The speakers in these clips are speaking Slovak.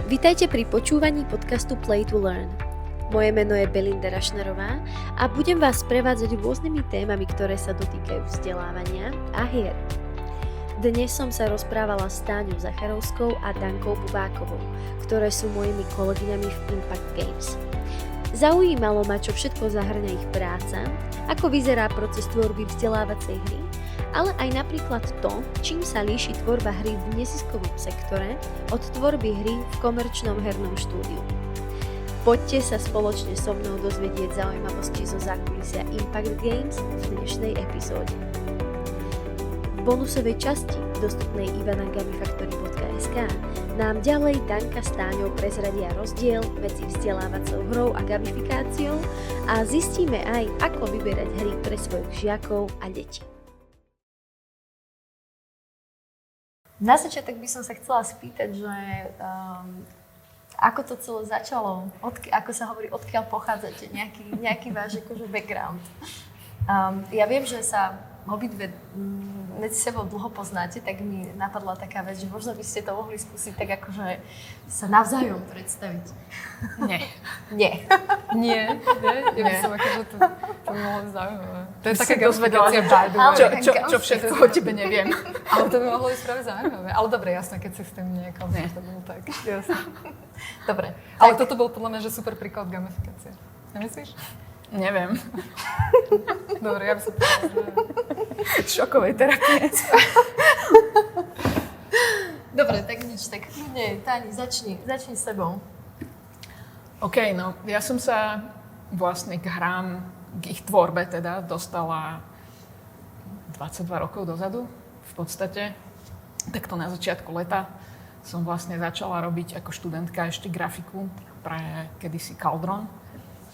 Vítajte pri počúvaní podcastu Play to Learn. Moje meno je Belinda Rašnarová a budem vás sprevádzať rôznymi témami, ktoré sa dotýkajú vzdelávania a hier. Dnes som sa rozprávala s Táňou Zacharovskou a Dankou Bubákovou, ktoré sú mojimi kolegyňami v Impact Games. Zaujímalo ma, čo všetko zahrňa ich práca, ako vyzerá proces tvorby vzdelávacej hry, ale aj napríklad to, čím sa líši tvorba hry v neziskovom sektore od tvorby hry v komerčnom hernom štúdiu. Poďte sa spoločne so mnou dozvedieť zaujímavosti zo zákulisia Impact Games v dnešnej epizóde. V bonusovej časti, dostupnej iba na gamifactory.sk, nám ďalej Danka s Táňou prezradia rozdiel medzi vzdelávacou hrou a gamifikáciou a zistíme aj, ako vyberať hry pre svojich žiakov a deti. Na začiatok by som sa chcela spýtať, že ako to celé začalo, ako sa hovorí, odkiaľ pochádzate, nejaký váš akože background. Ja viem, že sa obidve medzi sebou dlho poznáte, tak mi napadla taká vec, že možno by ste to mohli skúsiť tak akože sa navzájom predstaviť. Nie. Ja by som akože to by mohlo zaujímavé. To je také dozvedacia čo všetko o tebe neviem. Ale to by mohlo byť práve zaujímavé. Ale dobre, jasné, keď si s tým niekam bolo tak. Jasné. Dobre. Ale toto bol podľa mňa, že super príklad gamifikácie. Nemyslíš? Neviem. Dobre, ja by som povedala, že šokovej terapie. Dobre, tak nič, tak kľudne, Táni, začni s sebou. OK, no, ja som sa vlastne k hrám, k ich tvorbe teda, dostala 22 rokov dozadu, v podstate. Takto na začiatku leta som vlastne začala robiť ako študentka ešte grafiku pre kedysi Cauldron,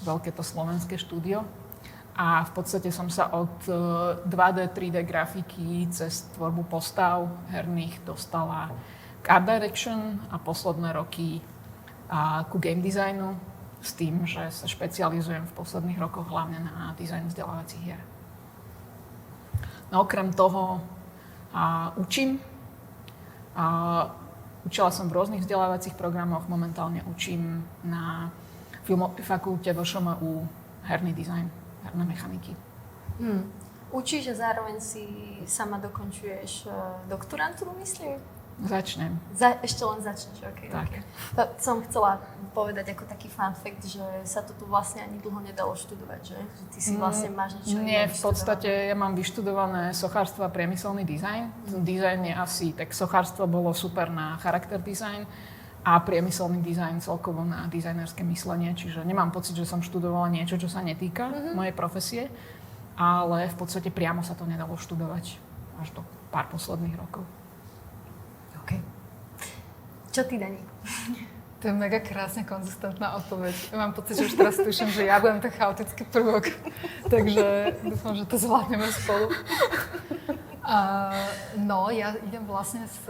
veľké to slovenské štúdio. A v podstate som sa od 2D, 3D grafiky cez tvorbu postav herných dostala k art direction a posledné roky ku game designu s tým, že sa špecializujem v posledných rokoch hlavne na dizajn vzdelávacích hier. No okrem toho učím. Učila som v rôznych vzdelávacích programoch, momentálne učím na filmovej fakulte vo ŠMU herný dizajn, herné mechaniky. Učíš a zároveň si sama dokončuješ doktorantúru, myslím? Začnem. Ešte len začneš, OK. Tak. To som chcela povedať ako taký fun fact, že sa to tu vlastne ani dlho nedalo študovať, že? Že ty si vlastne máš niečo Nie, v podstate ja mám vyštudované sochárstvo a priemyselný dizajn. Dizajn je asi, tak sochárstvo bolo super na charakter dizajn a priemyselný dizajn celkovo na dizajnerské myslenie, čiže nemám pocit, že som študovala niečo, čo sa netýka mojej profesie, ale v podstate priamo sa to nedalo študovať až do pár posledných rokov. OK. Čo ty, Dani? To je mega krásne konzistentná odpoveď. Ja mám pocit, že už teraz tuším, že ja budem ten chaotický prvok, takže dúfam, že to zvládneme spolu. No, ja idem vlastne z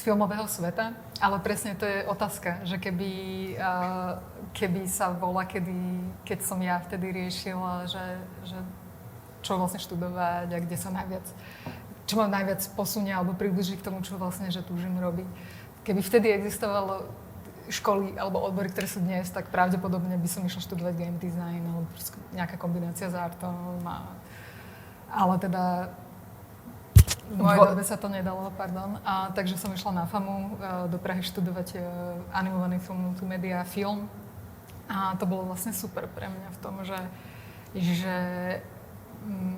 filmového sveta, ale presne to je otázka, že keby sa volá, keď som ja vtedy riešila, že čo vlastne študovať a kde sa čo ma najviac posunie alebo približí k tomu, čo vlastne že túžim robiť. Keby vtedy existovalo školy alebo odbory, ktoré sú dnes, tak pravdepodobne by som išla študovať game design alebo nejaká kombinácia s artom. Ale teda v mojej dobe sa to nedalo, takže som išla na FAMU do Prahy študovať animovaný film, multimédia, film. A to bolo vlastne super pre mňa v tom, že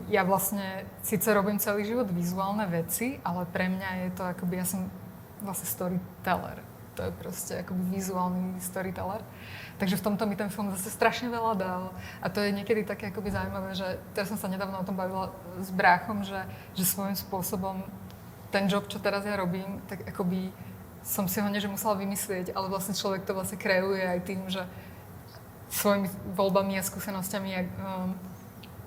ja vlastne síce robím celý život vizuálne veci, ale pre mňa je to akoby, ja som vlastne storyteller. To je proste akoby vizuálny storyteller. Takže v tomto mi ten film zase strašne veľa dal. A to je niekedy také akoby zaujímavé, že teraz som sa nedávno o tom bavila s bráchom, že svojím spôsobom ten job, čo teraz ja robím, tak akoby som si ho nie, že musela vymyslieť, ale vlastne človek to vlastne kreuje aj tým, že svojimi voľbami a skúsenosťami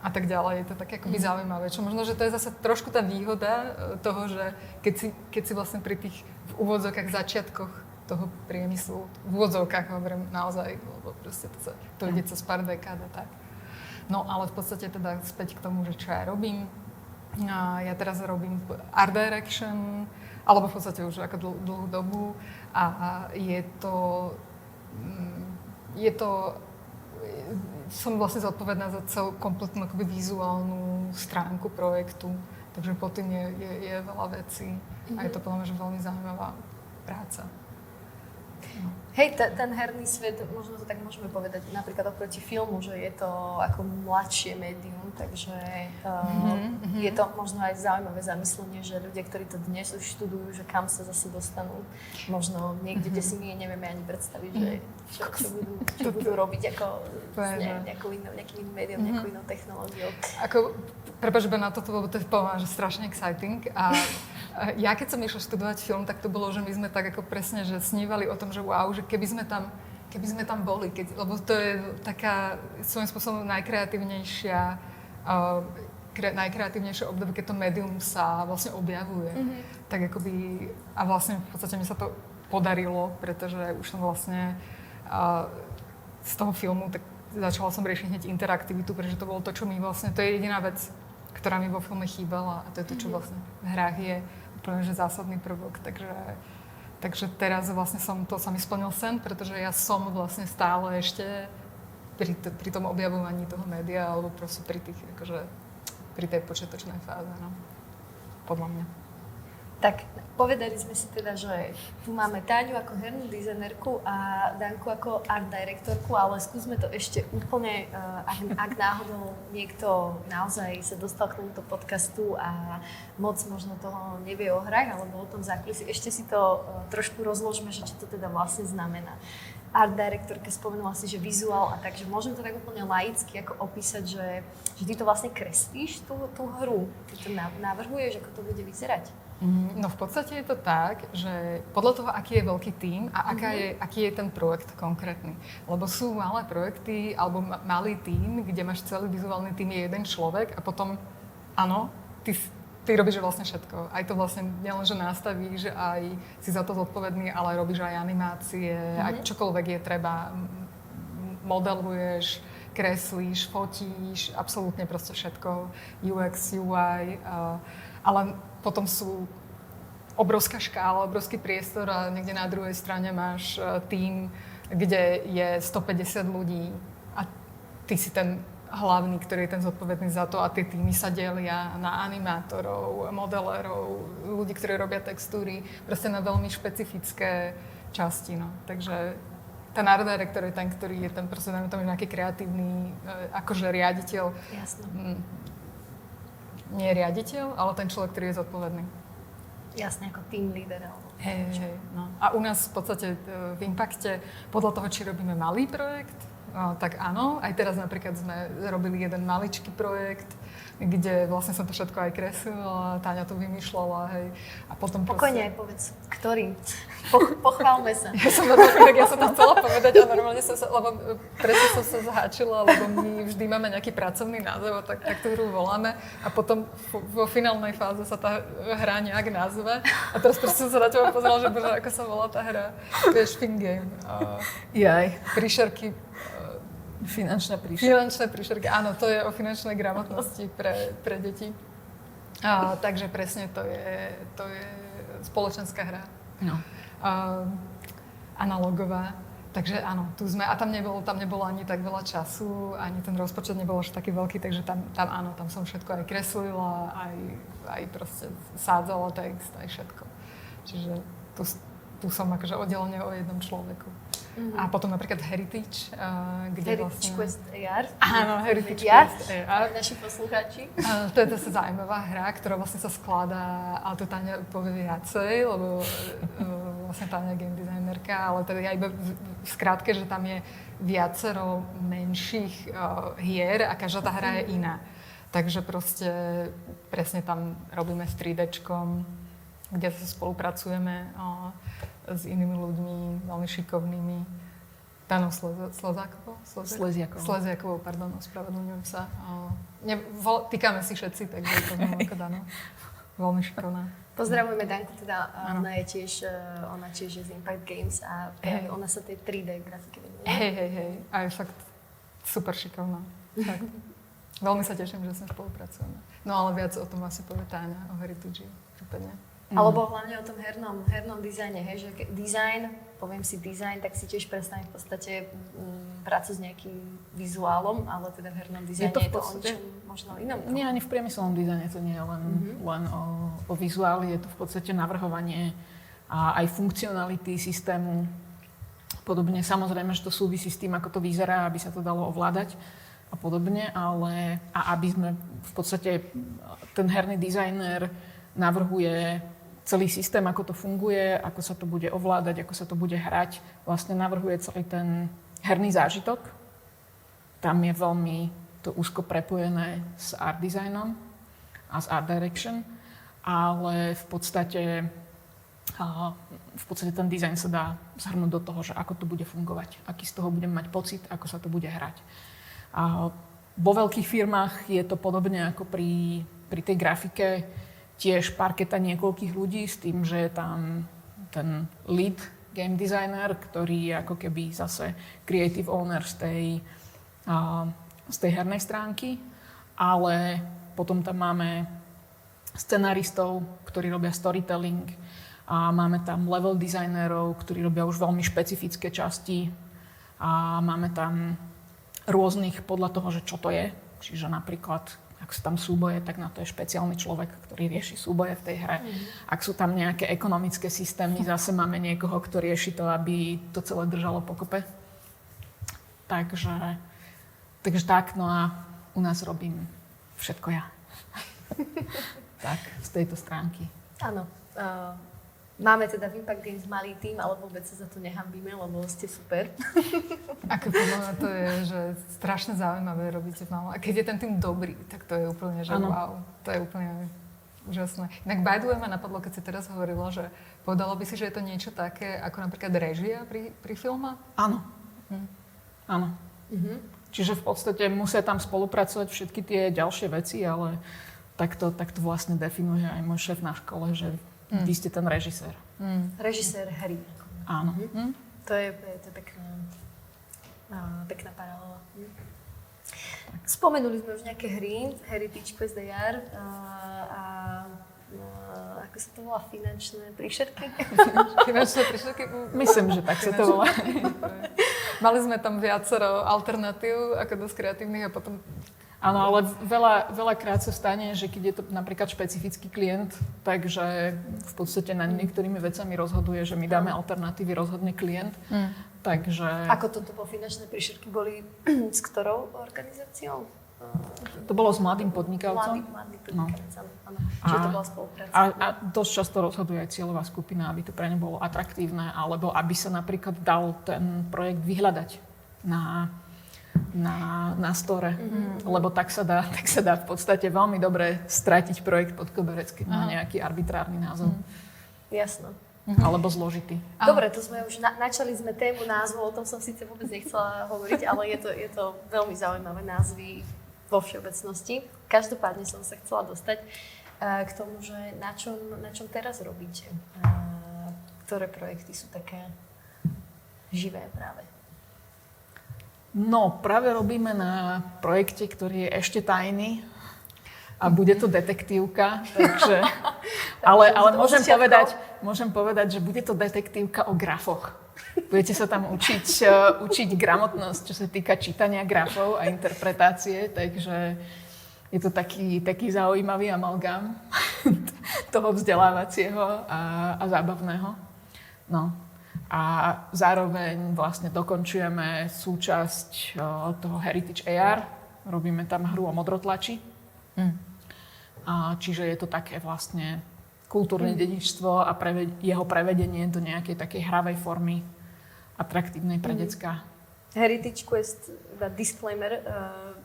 a tak ďalej. Je to také akoby zaujímavé. Čo možno, že to je zase trošku tá výhoda toho, že keď si vlastne pri tých v úvodzovkách začiatkoch toho priemyslu, v úvodzovkách hovorím naozaj, lebo proste to ide cez pár dekád a tak. No ale v podstate teda späť k tomu, že čo ja robím. Ja teraz robím art direction alebo v podstate už ako dlhú dobu a som vlastne zodpovedná za celú kompletnú akoby vizuálnu stránku projektu, takže pod tým je veľa vecí a je to podľa mňa že veľmi zaujímavá práca. No. Hej, ten herný svet, možno to tak môžeme povedať, napríklad oproti filmu, že je to ako mladšie médium, takže je to možno aj zaujímavé zamyslenie, že ľudia, ktorí to dnes už študujú, že kam sa zase dostanú, možno niekde, kde si my nevieme ani predstaviť, že čo budú robiť ako nejakým iným médium, nejakou inou technológiou. Prepáč, na toto, lebo to je že strašne exciting. A ja keď som išla študovať film, tak to bolo, že my sme tak ako presne, že snívali o tom, že wow, že keby sme tam boli, lebo to je taká svojím spôsobom najkreatívnejšie obdobie, keď to médium sa vlastne objavuje. Tak akoby, a vlastne v podstate mi sa to podarilo, pretože už som vlastne z toho filmu, tak začala som riešiť hneď interaktivitu, pretože to bolo to, čo mi vlastne, to je jediná vec, ktorá mi vo filme chýbala a to je to, čo vlastne v hrách je úplne že zásadný prvok. Takže teraz vlastne sa mi splnil sen, pretože ja som vlastne stále ešte pri tom objavovaní toho média alebo proste pri tej počiatočnej fáze, no. Podľa mňa. Tak povedali sme si teda, že tu máme Táňu ako hernú dizajnerku a Danku ako art direktorku, ale skúsme to ešte úplne, ak náhodou niekto naozaj sa dostal k tomuto podcastu a moc možno toho nevie o hrách alebo o tom zákulisí, ešte si to trošku rozložme, že čo to teda vlastne znamená. Art direktorka spomenula si, že vizuál a takže môžem to tak úplne laicky ako opísať, že ty to vlastne kreslíš tú hru, ty to navrhuješ, ako to bude vyzerať. No v podstate je to tak, že podľa toho, aký je veľký tím a aký je ten projekt konkrétny. Lebo sú malé projekty alebo malý tím, kde máš celý vizuálny tím je jeden človek a potom, áno, ty robíš vlastne všetko. Aj to vlastne nielenže nastavíš, aj si za to zodpovedný, ale robíš aj animácie, aj čokoľvek je treba, modeluješ, kreslíš, fotíš, absolútne proste všetko, UX, UI, ale potom sú obrovská škála, obrovský priestor a niekde na druhej strane máš tím, kde je 150 ľudí a ty si ten hlavný, ktorý je ten zodpovedný za to a tie týmy sa delia na animátorov, modelérov, ľudí, ktorí robia textúry, proste na veľmi špecifické časti, no. Takže ten art director je ten, ktorý je ten proste tam nejaký kreatívny, akože riaditeľ. Jasné. Nie riaditeľ, ale ten človek, ktorý je zodpovedný. Jasne, ako team leader. Hej, no. A u nás v podstate v Impacte, podľa toho, či robíme malý projekt, tak áno. Aj teraz napríklad sme robili jeden maličký projekt, kde vlastne som to všetko aj kreslila, Táňa to vymýšľala, hej. A potom pokojne aj povedz, ktorý? Pochválme sa. Ja som to chcela povedať a normálne lebo presne som sa zháčila, lebo my vždy máme nejaký pracovný názov, tak tú hru voláme a potom vo finálnej fáze sa tá hra nejak nazve. A teraz presne som sa na teba pozrela, že bože, ako sa volá tá hra. To je Spin Game. Príšerky. Finančné príšerky, áno, to je o finančnej gramotnosti pre deti. Takže presne to je spoločenská hra. No. Analogová. Takže áno, tu sme. A tam nebolo ani tak veľa času, ani ten rozpočet nebol až taký veľký, takže tam áno, tam som všetko aj kreslila, aj proste sádzala text, aj všetko. Čiže tu som akože oddelenie o jednom človeku. A potom napríklad Heritage, kde Heritage Quest AR. Áno, Heritage Quest AR. Naši poslucháči. To je zase zaujímavá hra, ktorá vlastne sa skladá, ale to Táňa povie viacej, lebo vlastne Táňa je game designerka, ale teda ja iba v skratke, že tam je viacero menších hier a každá tá hra je iná. Takže proste presne tam robíme s 3Dčkom, kde sa spolupracujeme s inými ľuďmi, veľmi šikovnými. Tánou Sleziakovou, pardon, ospravedlňujem sa. Týkame si všetci, takže to znamená ako Dano. Veľmi šikovná. Pozdravujeme Danku, teda ona tiež je z Impact Games a ona sa tej 3D grafike venuje. Hej. A je fakt super šikovná. Fakt. Veľmi sa teším, že sme spolupracujeme. No ale viac o tom asi povie Táňa, o Heritage prípadne. Alebo hlavne o tom hernom dizajne, hej, že dizajn, poviem si dizajn, tak si tiež predstavím v podstate prácu s nejakým vizuálom, ale teda v hernom dizajne je to o ničom možno inom. Nie, ani v priemyselnom dizajne to nie je len o vizuáli, je to v podstate navrhovanie a aj funkcionality systému. Podobne, samozrejme, že to súvisí s tým, ako to vyzerá, aby sa to dalo ovládať a podobne, ale aby sme v podstate, ten herný dizajner navrhuje celý systém, ako to funguje, ako sa to bude ovládať, ako sa to bude hrať. Vlastne navrhuje celý ten herný zážitok. Tam je veľmi to úzko prepojené s art designom a s art direction, ale v podstate ten dizajn sa dá zhrnúť do toho, že ako to bude fungovať, aký z toho budem mať pocit, ako sa to bude hrať. A vo veľkých firmách je to podobne ako pri tej grafike, tiež parketa niekoľkých ľudí s tým, že je tam ten lead game designer, ktorý je ako keby zase creative owner z tej hernej stránky, ale potom tam máme scenaristov, ktorí robia storytelling a máme tam level designerov, ktorí robia už veľmi špecifické časti a máme tam rôznych podľa toho, že čo to je. Čiže napríklad ak sú tam súboje, tak na to je špeciálny človek, ktorý rieši súboje v tej hre. Ak sú tam nejaké ekonomické systémy, zase máme niekoho, kto rieši to, aby to celé držalo pokope. Takže tak, no a u nás robím všetko ja. Tak, z tejto stránky. Áno. Máme teda v Impact Games malý tím, ale vôbec sa za to nehambíme, lebo ste super. Aké podľa mňa to je, že strašne zaujímavé robíte malo. A keď je ten tým dobrý, tak to je úplne, že wow. To je úplne úžasné. Inak by the way ma napadlo, keď si teraz hovorila, že povedala by si, že je to niečo také, ako napríklad režia pri filme? Áno. Áno. Čiže v podstate musia tam spolupracovať všetky tie ďalšie veci, ale takto vlastne definuje aj môj šéf na škole, že vy ste ten režisér. Režisér hry. Áno. To je pekná paralela. Spomenuli sme už nejaké hry, Heritage Quest AR a ako sa to volá, finančné príšerky? Finančné príšerky? Myslím, že tak sa to volá. Mali sme tam viacero alternatív, ako dosť kreatívnych a potom... Áno, ale veľakrát sa stane, že keď je to napríklad špecifický klient, takže v podstate nad niektorými vecami rozhoduje, že my dáme alternatívy, rozhodne klient. Takže... Ako toto bolo finančné príšerky boli s ktorou organizáciou? To bolo s mladým podnikavcom. Mladý podnikavcom, áno. Čiže to bola spolupráca. A dosť často rozhoduje aj cieľová skupina, aby to pre ne bolo atraktívne, alebo aby sa napríklad dal ten projekt vyhľadať na store. Lebo tak sa dá v podstate veľmi dobre stratiť projekt pod koberec, keď má nejaký arbitrárny názov. Jasno. Alebo zložitý. Dobre, to sme už načali sme tému názvu, o tom som síce vôbec nechcela hovoriť, ale je to veľmi zaujímavé názvy vo všeobecnosti. Každopádne som sa chcela dostať k tomu, že na čom teraz robíte. Ktoré projekty sú také živé práve? No, práve robíme na projekte, ktorý je ešte tajný a bude to detektívka, takže... ale môžem povedať, že bude to detektívka o grafoch. Budete sa tam učiť gramotnosť, čo sa týka čítania grafov a interpretácie, takže je to taký zaujímavý amalgám toho vzdelávacieho a zábavného. No. A zároveň vlastne dokončujeme súčasť toho Heritage AR. Robíme tam hru o modrotlači. Čiže je to také vlastne kultúrne dedičstvo a jeho prevedenie do nejakej takej hravej formy, atraktívnej pre decká. Heritage Quest, disclaimer,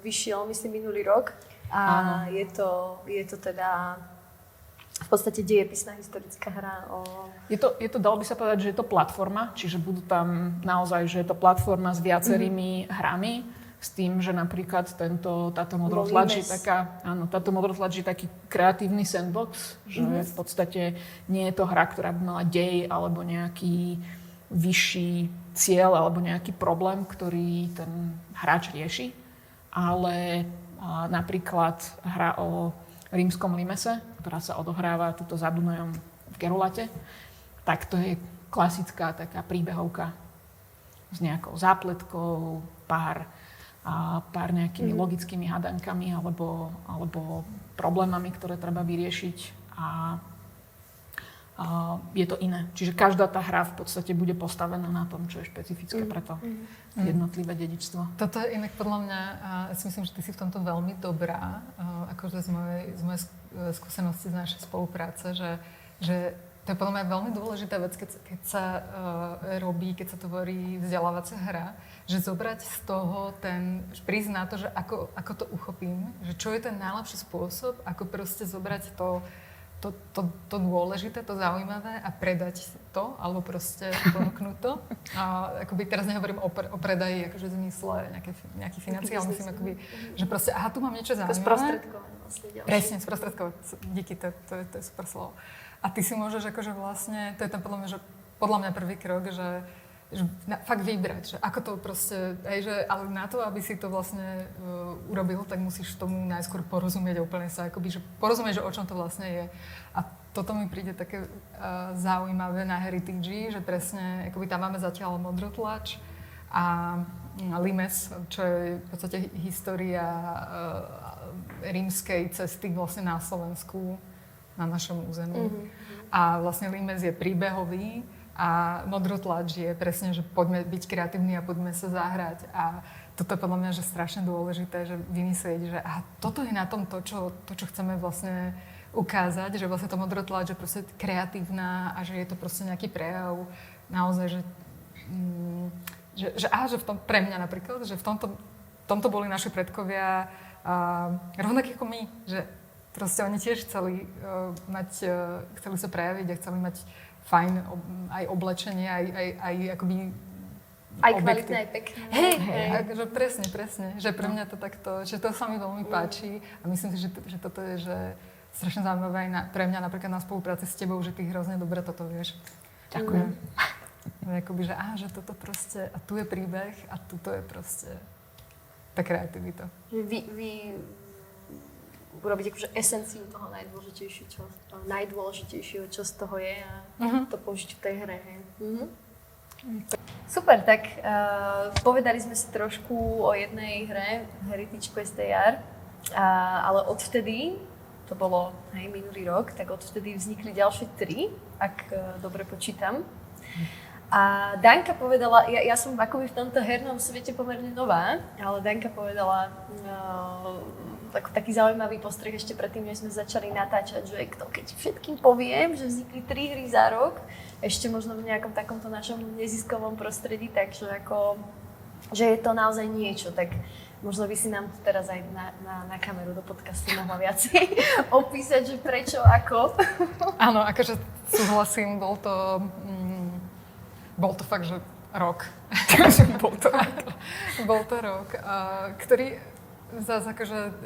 vyšiel myslím minulý rok a je to teda v podstate dejepisná historická hra o... Je to, dalo by sa povedať, že je to platforma, čiže budú tam naozaj, že je to platforma s viacerými hrami, s tým, že napríklad táto modrotlač je taký kreatívny sandbox, že v podstate nie je to hra, ktorá by mala dej alebo nejaký vyšší cieľ alebo nejaký problém, ktorý ten hráč rieši, ale napríklad hra o rímskom limese, ktorá sa odohráva tuto za Dunajom v Kerulate, tak to je klasická taká príbehovka s nejakou zápletkou, pár nejakými logickými hadankami alebo problémami, ktoré treba vyriešiť a je to iné. Čiže každá tá hra v podstate bude postavená na tom, čo je špecifické pre to jednotlivé dedičstvo. Toto je inak podľa mňa, ja si myslím, že ty si v tomto veľmi dobrá, akože z mojej skúsenosti z našej spolupráce, že to je podľa mňa veľmi dôležitá vec, keď sa robí, keď sa tvorí vzdelávacia hra, že zobrať z toho prísť na to, že ako to uchopím, že čo je ten najlepší spôsob, ako proste zobrať to dôležité, to zaujímavé a predať to, alebo proste ponúknuť to. A akoby teraz nehovorím o predaji, akože v zmysle nejaký financií, ale myslím akoby, že proste, aha, tu mám niečo zaujímavé. Sprostredkovanie vlastne ďalšie. Presne, sprostredkovať. Díky, to je super slovo. A ty si môžeš akože vlastne, to je tam podľa mňa prvý krok, že fakt vybrať, že ako to proste, ale na to, aby si to vlastne urobil, tak musíš tomu najskôr porozumieť úplne sa, akoby, že porozumieť, že o čom to vlastne je. A toto mi príde také zaujímavé na Heritage, že presne, akoby tam máme zatiaľ Modrotlač a Limes, čo je v podstate história rímskej cesty vlastne na Slovensku, na našom území. A vlastne Limes je príbehový, a Modrotlač je presne, že poďme byť kreatívni a poďme sa zahrať. A toto je podľa mňa že strašne dôležité, že vymyslieť, že toto je na tom to, čo chceme vlastne ukázať, že vlastne to Modrotlač je proste kreatívna a že je to proste nejaký prejav naozaj, že v tom, pre mňa napríklad, že v tomto boli naši predkovia rovnakí ako my, že proste oni tiež chceli sa prejaviť a chceli mať fajn aj oblečenie, aj akoby aj objekty. kvalitné, aj pekné. Že presne. Že pre mňa to takto, že to sa mi veľmi páči a myslím si, že toto je že strašne zaujímavé aj pre mňa napríklad na spolupráci s tebou, že ty hrozne dobre toto vieš. Ďakujem. Akoby, že toto proste, a tu je príbeh a tuto je proste tá kreativita. Vy urobiť akože esenciu toho najdôležitejšieho, čo z toho je a to použiť v tej hre. Super, tak povedali sme si trošku o jednej hre, Heritage Quest AR, ale odvtedy, to bolo minulý rok, tak odvtedy vznikli ďalšie 3, ak dobre počítam. A Danka povedala, ja som akoby v tomto hernom svete pomerne nová, ale Danka povedala taký zaujímavý postreh ešte predtým, než sme začali natáčať, že keď všetkým poviem, že vznikli 3 hry za rok, ešte možno v nejakom takomto našom neziskovom prostredí, takže že je to naozaj niečo, tak možno by si nám teraz aj na kameru do podcastu mohla viacej opísať, že prečo, ako. Áno, akože súhlasím, bol to fakt, že rok. Bol to rok, ktorý zase akože,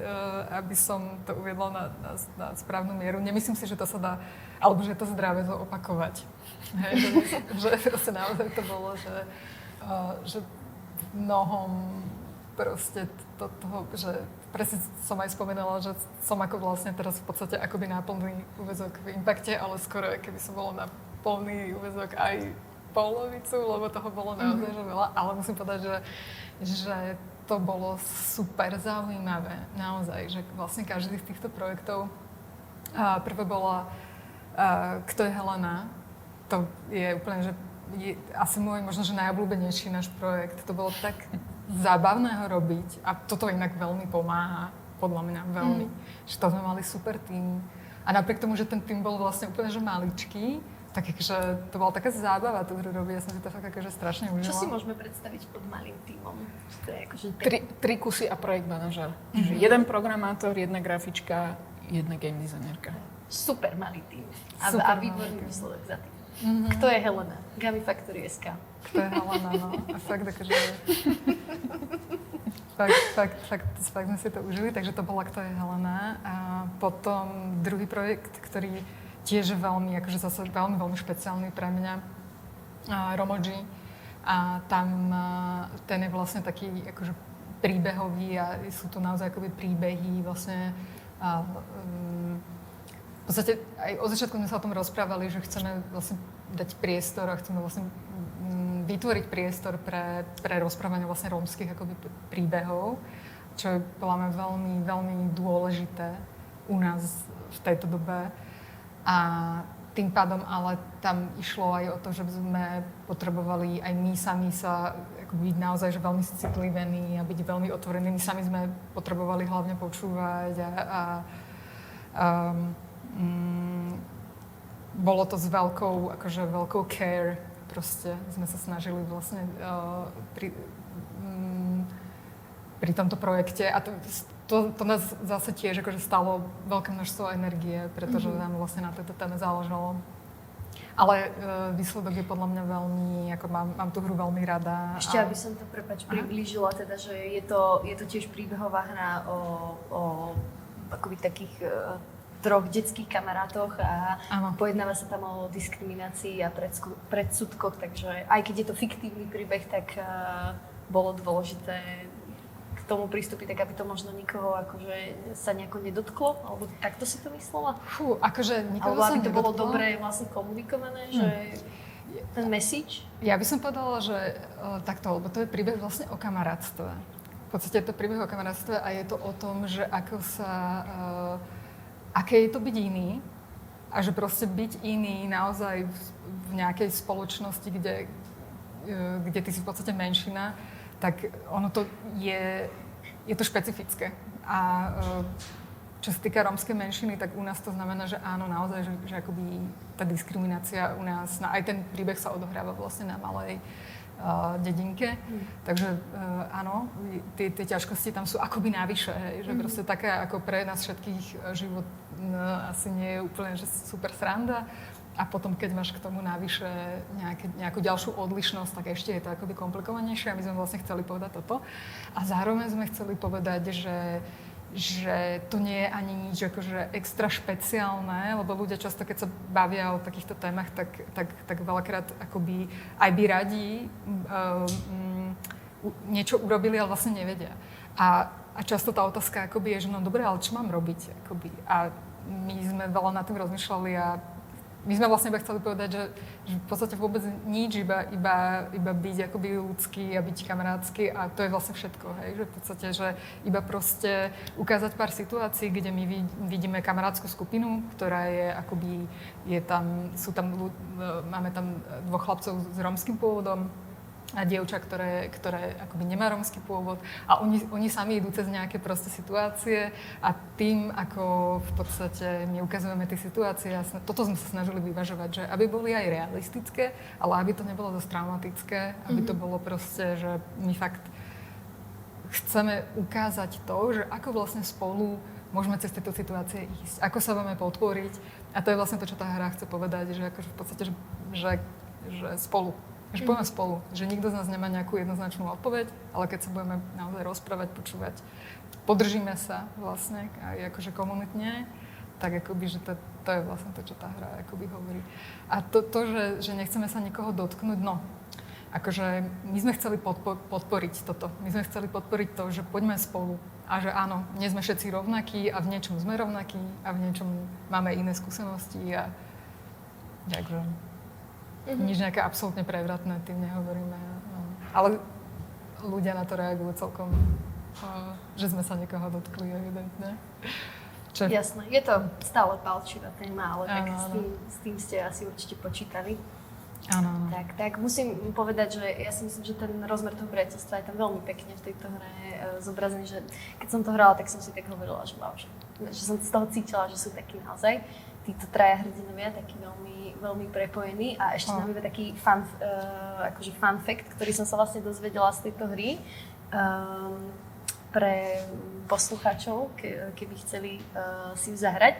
aby som to uviedla na správnu mieru, nemyslím si, že to sa dá, alebo že je to zdravé to opakovať. Hej, že proste naozaj to bolo, že mnohom proste toho, že presne som aj spomenala, že som ako vlastne teraz v podstate akoby na plný úväzok v Impacte, ale skoro keby som bola na plný úväzok aj polovicu, lebo toho bolo naozaj že veľa, ale musím povedať, že to bolo super zaujímavé, naozaj, že vlastne každý z týchto projektov, prvé bola Kto je Helena, to je úplne, že je asi môj možno, že najobľúbenejší náš projekt, to bolo tak zábavné ho robiť a toto inak veľmi pomáha, podľa mňa veľmi, že to sme mali super tím a napriek tomu, že ten tím bol vlastne úplne, že maličký, tak akože to bola taká zábava tú hru robiť, ja som si to fakt akože strašne užila. Čo si môžeme predstaviť pod malým tímom? To je akože 3 kusy a projekt manažer. Čiže jeden programátor, jedna grafička, jedna game designerka. Super malý tím. Super a výborný výsledok za tým. Kto je Helena? Gamifactory SK. Kto je Helena, no. A fakt akože... Fakt sme si to užili, takže to bola Kto je Helena. A potom druhý projekt, ktorý tiež veľmi, akože zase veľmi špeciálny pre mňa, Romoji. A tam ten je vlastne taký akože príbehový a sú to naozaj akoby príbehy vlastne V podstate aj od začiatku sme sa o tom rozprávali, že chceme vlastne dať priestor a chceme vlastne vytvoriť priestor pre rozprávanie vlastne rómskych akoby príbehov, čo je podľa mňa veľmi, veľmi dôležité u nás v tejto dobe. A tým pádom ale tam išlo aj o to, že sme potrebovali aj my sami sa byť naozaj že veľmi citlivení a byť veľmi otvorení. My sami sme potrebovali hlavne počúvať bolo to s veľkou care. Proste sme sa snažili vlastne pri tomto projekte a to nás zase tiež akože stalo veľké množstvo energie, pretože nám vlastne na tejto téme záležalo. Ale výsledok je podľa mňa veľmi, ako mám tú hru veľmi rada. Ešte aby som to, priblížila, teda, že je to tiež príbehová hra o akoby takých troch detských kamarátoch a pojednáva sa tam o diskriminácii a predsudkoch, takže aj keď je to fiktívny príbeh, tak bolo dôležité k tomu prístupiť, tak aby to možno nikoho akože sa nejako nedotklo, alebo takto si to myslela? Akože nikoho alebo sa aby to bolo nedotklo. dobre vlastne komunikované, že ten message? Ja by som povedala, že takto, lebo to je príbeh vlastne o kamarátstve. V podstate je to príbeh o kamarátstve a je to o tom, že ako sa aké je to byť iný a že proste byť iný naozaj v nejakej spoločnosti, kde ty si v podstate menšina, tak ono to je to špecifické. A čo sa týka rómskej menšiny, tak u nás to znamená, že áno, naozaj, že akoby tá diskriminácia u nás, aj ten príbeh sa odohráva vlastne na malej dedinke. Takže áno, tie ťažkosti tam sú akoby navyše, hej, že proste taká ako pre nás všetkých život asi nie je úplne že super sranda. A potom, keď máš k tomu navyše nejakú ďalšiu odlišnosť, tak ešte je to akoby komplikovanejšie a my sme vlastne chceli povedať toto. A zároveň sme chceli povedať, že to nie je ani nič akože extra špeciálne, lebo ľudia často, keď sa bavia o takýchto témach, tak veľakrát akoby aj by radi niečo urobili, ale vlastne nevedia. A často tá otázka akoby je, že no dobre, ale čo mám robiť? Akoby? A my sme veľa nad tým rozmýšľali a my sme vlastne chceli povedať, že v podstate vôbec nič, iba byť akoby ľudský a byť kamarátsky a to je vlastne všetko, hej? Že v podstate, že iba proste ukázať pár situácií, kde my vidíme kamarátskú skupinu, ktorá je akoby, máme tam dvoch chlapcov s rómskym pôvodom a dievča, ktoré akoby nemá rómsky pôvod a oni sami idú cez nejaké proste situácie a tým, ako v podstate my ukazujeme tie situácie, toto sme sa snažili vyvažovať, že aby boli aj realistické, ale aby to nebolo dosť traumatické, aby to bolo proste, že my fakt chceme ukázať to, že ako vlastne spolu môžeme cez tieto situácie ísť, ako sa máme podporiť a to je vlastne to, čo tá hra chce povedať, že akože v podstate, že spolu. Že poďme spolu, že nikto z nás nemá nejakú jednoznačnú odpoveď, ale keď sa budeme naozaj rozprávať, počúvať, podržíme sa vlastne aj akože komunitne, tak akoby, že to je vlastne to, čo tá hra akoby hovorí. A to že nechceme sa nikoho dotknúť, no, akože my sme chceli podporiť toto. My sme chceli podporiť to, že poďme spolu a že áno, nie sme všetci rovnakí a v niečom sme rovnakí a v niečom máme iné skúsenosti a takže nič nejaké absolútne prevratné tým nehovoríme. Ale ľudia na to reagujú celkom, že sme sa niekoho dotkli, evidentne. Jasné, je to stále palčivá téma, ale tak s tým ste asi určite počítali. Áno. Tak musím povedať, že ja si myslím, že ten rozmer toho priateľstva je tam veľmi pekne v tejto hre zobrazený, že keď som to hrala, tak som si tak hovorila, že wow, že som z toho cítila, že sú takí naozaj títo traja hrdinovia, takí veľmi, veľmi prepojení a ešte nám iba taký fun fact, ktorý som sa vlastne dozvedela z tejto hry pre poslucháčov, keby chceli si ju zahrať,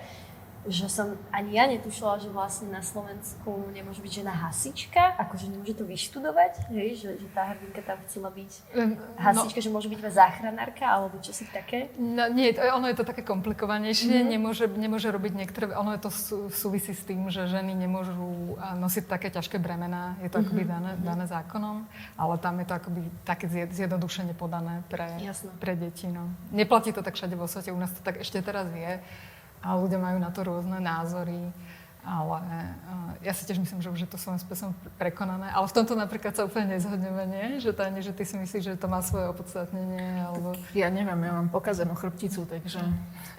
že som ani ja netušila, že vlastne na Slovensku nemôže byť žena hasička, akože nemôže to vyštudovať, hej, že tá hrdinka tam chcela byť hasička, že môže byť iba záchranárka, alebo čo si také? No nie, ono je to také komplikovanejšie, nemôže robiť niektoré, ono je to súvisí s tým, že ženy nemôžu nosiť také ťažké bremená, je to akoby dané zákonom, ale tam je to akoby také zjednodušene podané pre deti. No. Neplatí to tak všade vo svete, u nás to tak ešte teraz je. a ľudia majú na to rôzne názory, ale ja si tiež myslím, že už je to svojím spôsobom prekonané, ale v tomto napríklad sa úplne nezhodneme, nie? Že Táňa, že ty si myslíš, že to má svoje opodstatnenie, alebo... Ja neviem, ja mám pokazenú chrbticu, takže...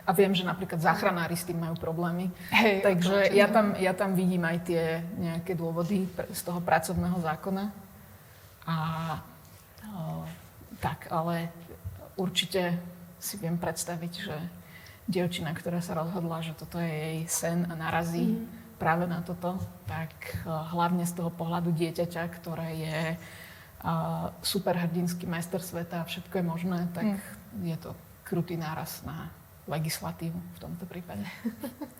A viem, že napríklad záchranári s tým majú problémy. Hej, takže ja tam vidím aj tie nejaké dôvody z toho pracovného zákona. A tak, ale určite si viem predstaviť, že dievčina, ktorá sa rozhodla, že toto je jej sen a narazí práve na toto, tak hlavne z toho pohľadu dieťaťa, ktoré je superhrdinský majster sveta a všetko je možné, tak je to krutý náraz na legislatívu v tomto prípade.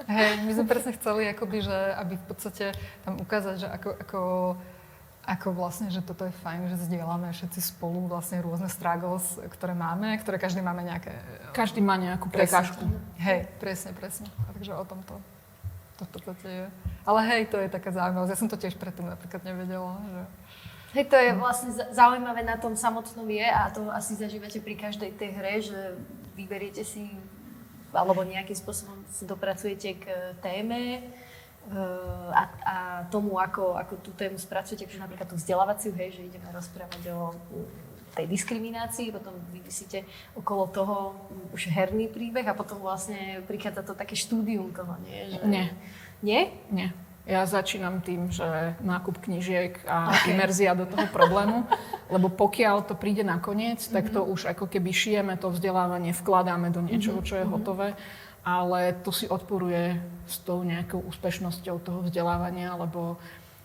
Hej, my sme presne chceli, akoby, že aby v podstate tam ukázať, že ako vlastne, že toto je fajn, že zdieľame všetci spolu vlastne rôzne struggles, ktoré máme, ktoré každý máme nejaké... Každý má nejakú prekážku. Hej, presne. Takže o tomto to v podstate je. Ale hej, to je taká zaujímavosť. Ja som to tiež predtým napríklad nevedela, že... Hej, to je vlastne zaujímavé na tom samotnom je a to asi zažívate pri každej tej hre, že vyberiete si alebo nejakým spôsobom sa dopracujete k téme, a tomu, ako tú tému spracujete, akože napríklad tú vzdelávaciu, hej, že ideme rozprávať o tej diskriminácii, potom vymyslíte okolo toho už herný príbeh a potom vlastne prichádza to také štúdium toho, nie? Že... Nie. Nie? Nie. Ja začínam tým, že nákup knížiek a imerzia do toho problému, lebo pokiaľ to príde nakoniec, tak to už ako keby šijeme to vzdelávanie, vkladáme do niečoho, čo je hotové. Ale to si odporuje s tou nejakou úspešnosťou toho vzdelávania, lebo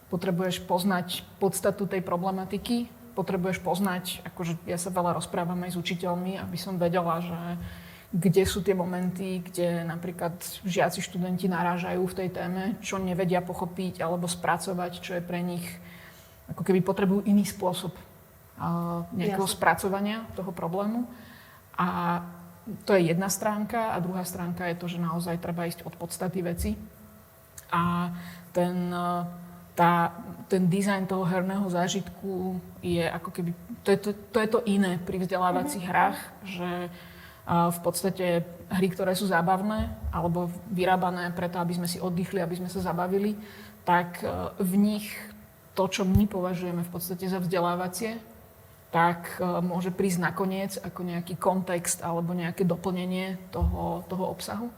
potrebuješ poznať podstatu tej problematiky, potrebuješ poznať, akože ja sa veľa rozprávam aj s učiteľmi, aby som vedela, že kde sú tie momenty, kde napríklad žiaci, študenti narážajú v tej téme, čo nevedia pochopiť alebo spracovať, čo je pre nich, ako keby potrebujú iný spôsob nejakého spracovania toho problému. A to je jedna stránka a druhá stránka je to, že naozaj treba ísť od podstaty veci. A ten dizajn toho herného zážitku je ako keby... To je to iné pri vzdelávacích hrách, že v podstate hry, ktoré sú zábavné alebo vyrábané preto, aby sme si oddychli, aby sme sa zabavili, tak v nich to, čo my považujeme v podstate za vzdelávacie, tak môže prísť nakoniec ako nejaký kontext alebo nejaké doplnenie toho obsahu,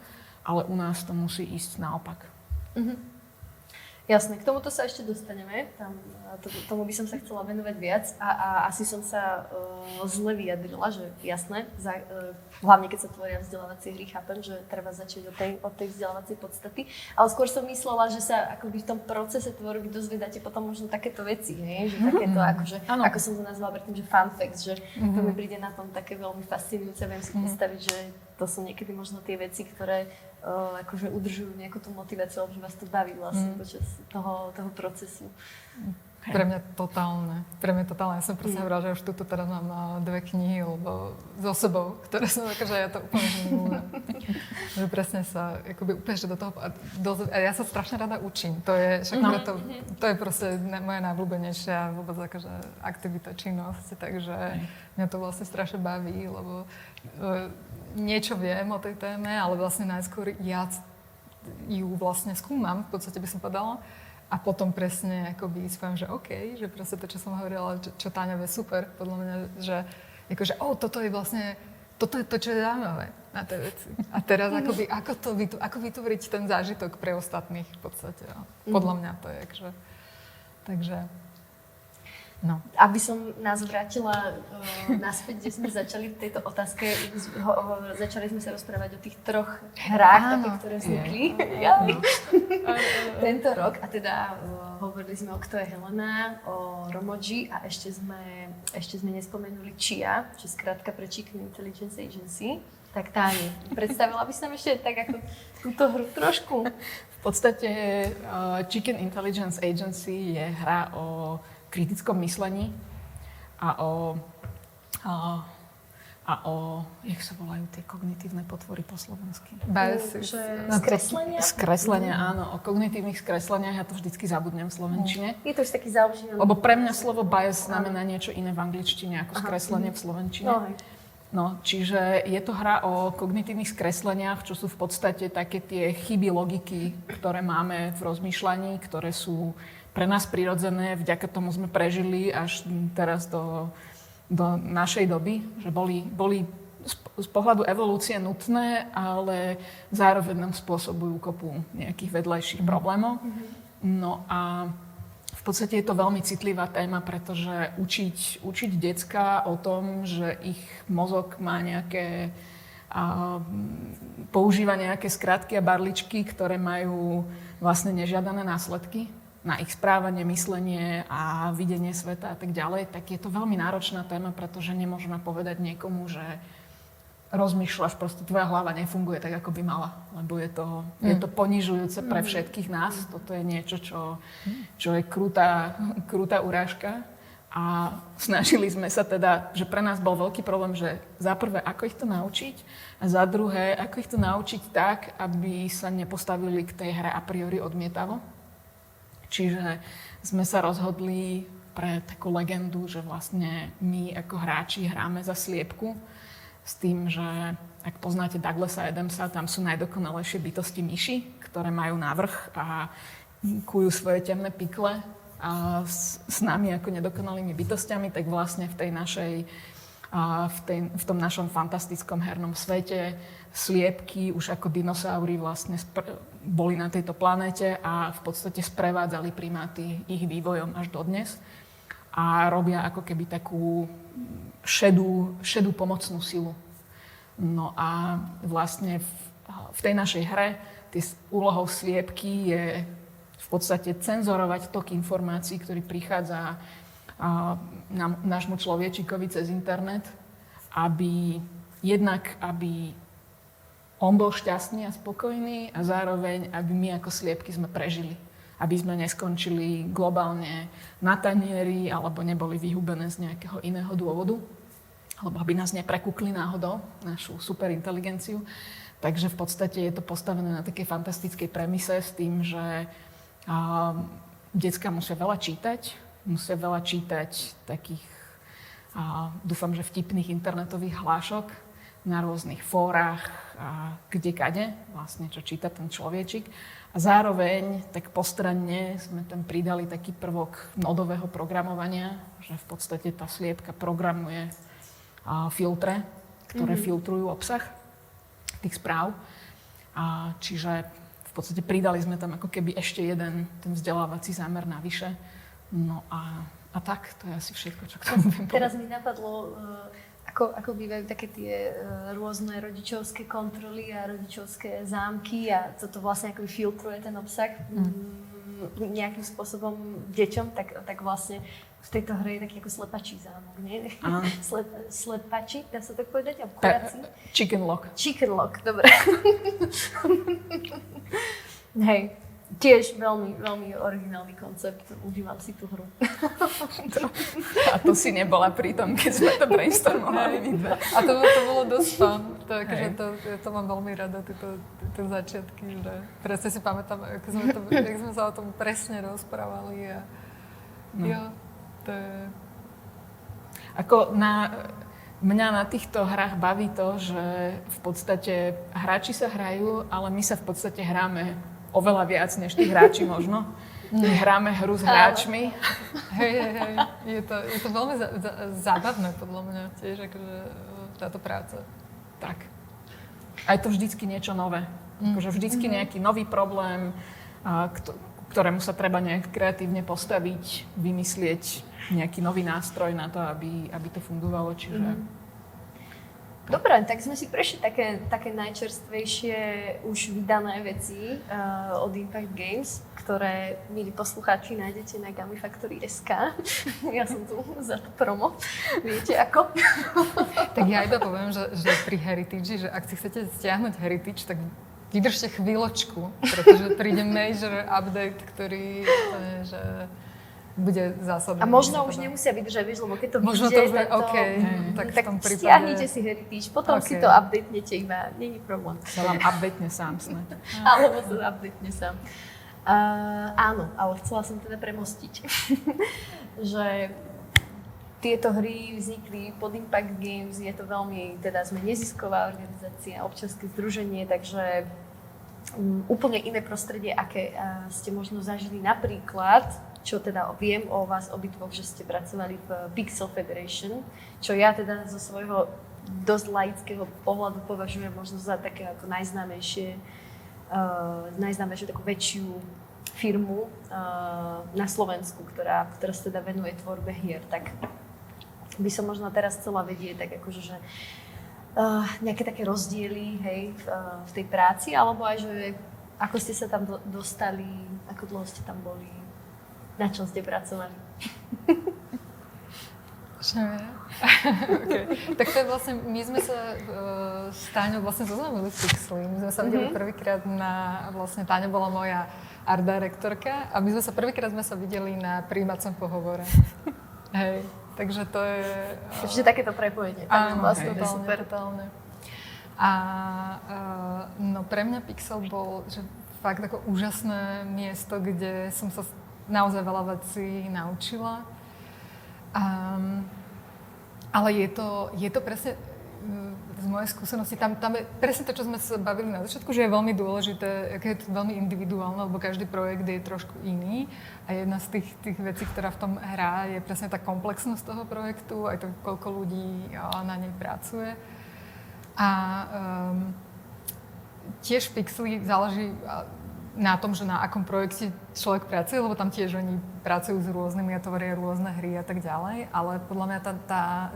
ale u nás to musí ísť naopak. Jasné, k tomuto sa ešte dostaneme, tomu by som sa chcela venovať viac a asi som sa zle vyjadrila, že jasné, hlavne keď sa tvoria vzdelávacie hry, chápem, že treba začať od tej vzdelávacej podstaty, ale skôr som myslela, že sa akoby v tom procese tvorby dozvedáte potom možno takéto veci, hej? Že takéto akože, ako som to nazvala predtým, že fun facts, že to mi príde na tom také veľmi fascinujúce, viem si predstaviť, že to sú niekedy možno tie veci, ktoré akože udržujú nejakú tú motiváciu, alebo že vás to baví vlastne počas toho procesu. Pre mňa totálne. Ja som presne hovorila, že už tu teraz mám 2 knihy so sebou, ktoré som akože ja to úplne žinúna. Že presne sa akoby úplne do toho... A ja sa strašne rada učím. To je, to je proste moja najobľúbenejšia vôbec akože aktivita, činnosť. Takže mňa to vlastne strašne baví, lebo niečo viem o tej téme, ale vlastne najskôr ja ju vlastne skúmam, v podstate by som povedala. A potom presne akoby poviem, že OK, že proste to, čo som hovorila, čo Táňa vie super, podľa mňa, že akože, toto je vlastne, toto je to, čo je zaujímavé na tej veci. A teraz akoby, ako vytvoriť ten zážitok pre ostatných v podstate. Podľa mňa to je, akože, takže... No. Aby som nás vrátila naspäť, kde sme začali v tejto otázke, začali sme sa rozprávať o tých 3 hrách, také, ktoré vznikli tento rok. A teda hovorili sme o Kto je Helena, o Romoji a ešte sme nespomenuli Chia, čo je skrátka pre Chicken Intelligence Agency. Tak Táni, predstavila by som ešte tak ako túto hru trošku? V podstate Chicken Intelligence Agency je hra o kritickom myslení a o jak sa volajú tie kognitívne potvory po slovensky? Biases. Skreslenia? Skreslenia, áno. O kognitívnych skresleniach ja to vždycky zabudnem v slovenčine. Je to už taký zaužívaný. Lebo pre mňa slovo bias znamená niečo iné v angličtine ako skreslenie v slovenčine. No, čiže je to hra o kognitívnych skresleniach, čo sú v podstate také tie chyby logiky, ktoré máme v rozmýšľaní, ktoré sú pre nás prirodzené, vďaka tomu sme prežili až teraz do našej doby, že boli z pohľadu evolúcie nutné, ale zároveň nám spôsobujú kopu nejakých vedľajších problémov. No a v podstate je to veľmi citlivá téma, pretože učiť decka o tom, že ich mozog má používa nejaké skratky a barličky, ktoré majú vlastne nežiadané následky na ich správanie, myslenie a videnie sveta a tak ďalej, tak je to veľmi náročná téma, pretože nemôžeme povedať niekomu, že rozmýšľaš, proste tvoja hlava nefunguje tak, ako by mala, lebo je to ponižujúce pre všetkých nás. Toto je niečo, čo je krutá urážka. A snažili sme sa teda, že pre nás bol veľký problém, že za prvé, ako ich to naučiť, a za druhé, ako ich to naučiť tak, aby sa nepostavili k tej hre a priori odmietavo. Čiže sme sa rozhodli pre takú legendu, že vlastne my ako hráči hráme za sliepku, s tým, že ak poznáte Douglasa Adamsa, tam sú najdokonalejšie bytosti myši, ktoré majú navrch a kujú svoje temné pikle a s nami ako nedokonalými bytostiami, tak vlastne v tom našom fantastickom hernom svete sliepky už ako dinosaury vlastne boli na tejto planéte a v podstate sprevádzali primáty ich vývojom až dodnes a robia ako keby takú šedú pomocnú silu. No a vlastne v tej našej hre úlohou sliepky je v podstate cenzorovať tok informácií, ktorý prichádza nášmu človečikovi cez internet, aby on bol šťastný a spokojný a zároveň, aby my ako sliepky sme prežili. Aby sme neskončili globálne na tanieri alebo neboli vyhubené z nejakého iného dôvodu, alebo aby nás neprekúkli náhodou, našu superinteligenciu. Takže v podstate je to postavené na takej fantastickej premise s tým, že decká musia veľa čítať takých, dúfam, že vtipných internetových hlášok na rôznych fórach, kdekade, vlastne čo číta ten človečik. A zároveň tak postranne sme tam pridali taký prvok nódového programovania, že v podstate tá sliepka programuje filtre, ktoré filtrujú obsah tých správ. Čiže v podstate pridali sme tam ako keby ešte jeden ten vzdelávací zámer navyše. No a tak, to je asi všetko, čo k tomu viem povedať. Teraz mi napadlo, ako bývajú také tie rôzne rodičovské kontroly a rodičovské zámky a toto vlastne ako filtruje ten obsah nejakým spôsobom deťom, tak vlastne v tejto hre je taký ako slepačí zámok, nie? Slepačí, dá sa tak povedať? Chicken lock. Chicken lock, dobre. Hej, tiež veľmi, veľmi originálny koncept. Užívam si tú hru. A to si nebola pri tom, keď sme to brainstormovali my dva. A to bolo dosť fun. To mám veľmi rada, tie začiatky. Že presne si pamätám, jak sme sa o tom presne rozprávali. To je... Mňa na týchto hrách baví to, že v podstate hráči sa hrajú, ale my sa v podstate hráme oveľa viac než tí hráči možno. My hráme hru s hráčmi. Hej. Je to veľmi zábavné podľa mňa tiež, akože táto práca. Tak. A je to vždycky niečo nové. Akože vždycky nejaký nový problém, ktorému sa treba nejak kreatívne postaviť, vymyslieť nejaký nový nástroj na to, aby to fungovalo. Čiže... Dobre, tak sme si prešli také najčerstvejšie už vydané veci od Impact Games, ktoré, milí poslucháči, nájdete na Gamifactory.sk. Ja som tu za to promo. Viete ako? Tak ja iba poviem, že pri Heritage, že ak si chcete stiahnuť Heritage, tak vydržte chvíľočku, pretože príde major update, ktorý že bude zásadný. A možno už nemusia vydržať, vieš, lebo keď to možno vyjde, to bude OK. Tak v tom prípade... stiahnite si Heritage, potom si to updatenete iba, nie je problém. Sa vám updatene sám snad. Alebo sa updatene sám. Áno, ale chcela som teda premostiť, že tieto hry vznikli pod Impact Games, je to veľmi, teda sme nezisková organizácia, občianske združenie, takže úplne iné prostredie, aké ste možno zažili napríklad, čo teda viem o vás obidvoch, že ste pracovali v Pixel Federation, čo ja teda zo svojho dosť laického pohľadu považujem možno za také ako najznámejšiu takú väčšiu firmu na Slovensku, ktorá sa teda venuje tvorbe hier. Tak by som možno teraz chcela vedieť, tak akože, že nejaké také rozdiely, hej, v tej práci, alebo aj, že ako ste sa tam dostali, ako dlho ste tam boli, na čom ste pracovali? Okay. Tak to je vlastne, my sme sa s Táňou vlastne zoznámili v Pixli. My sme sa videli prvýkrát vlastne Táňa bola moja art directorka a my sme sa prvýkrát videli na prijímacom pohovore. Hej, takže to je... Takže takéto prepojenie. Áno, vlastne totálne. A no pre mňa Pixel bol že fakt ako úžasné miesto, kde som sa naozaj veľa vecí naučila. Ale je to presne z mojej skúsenosti, tam je presne to, čo sme sa bavili na začiatku, že je veľmi dôležité, je to veľmi individuálne, lebo každý projekt je trošku iný a jedna z tých vecí, ktorá v tom hrá, je presne tá komplexnosť toho projektu, aj to, koľko ľudí na nej pracuje. A tiež v Pixli záleží na tom, že na akom projekte človek pracuje, lebo tam tiež oni pracujú s rôznymi a tvoria rôzne hry a tak ďalej, ale podľa mňa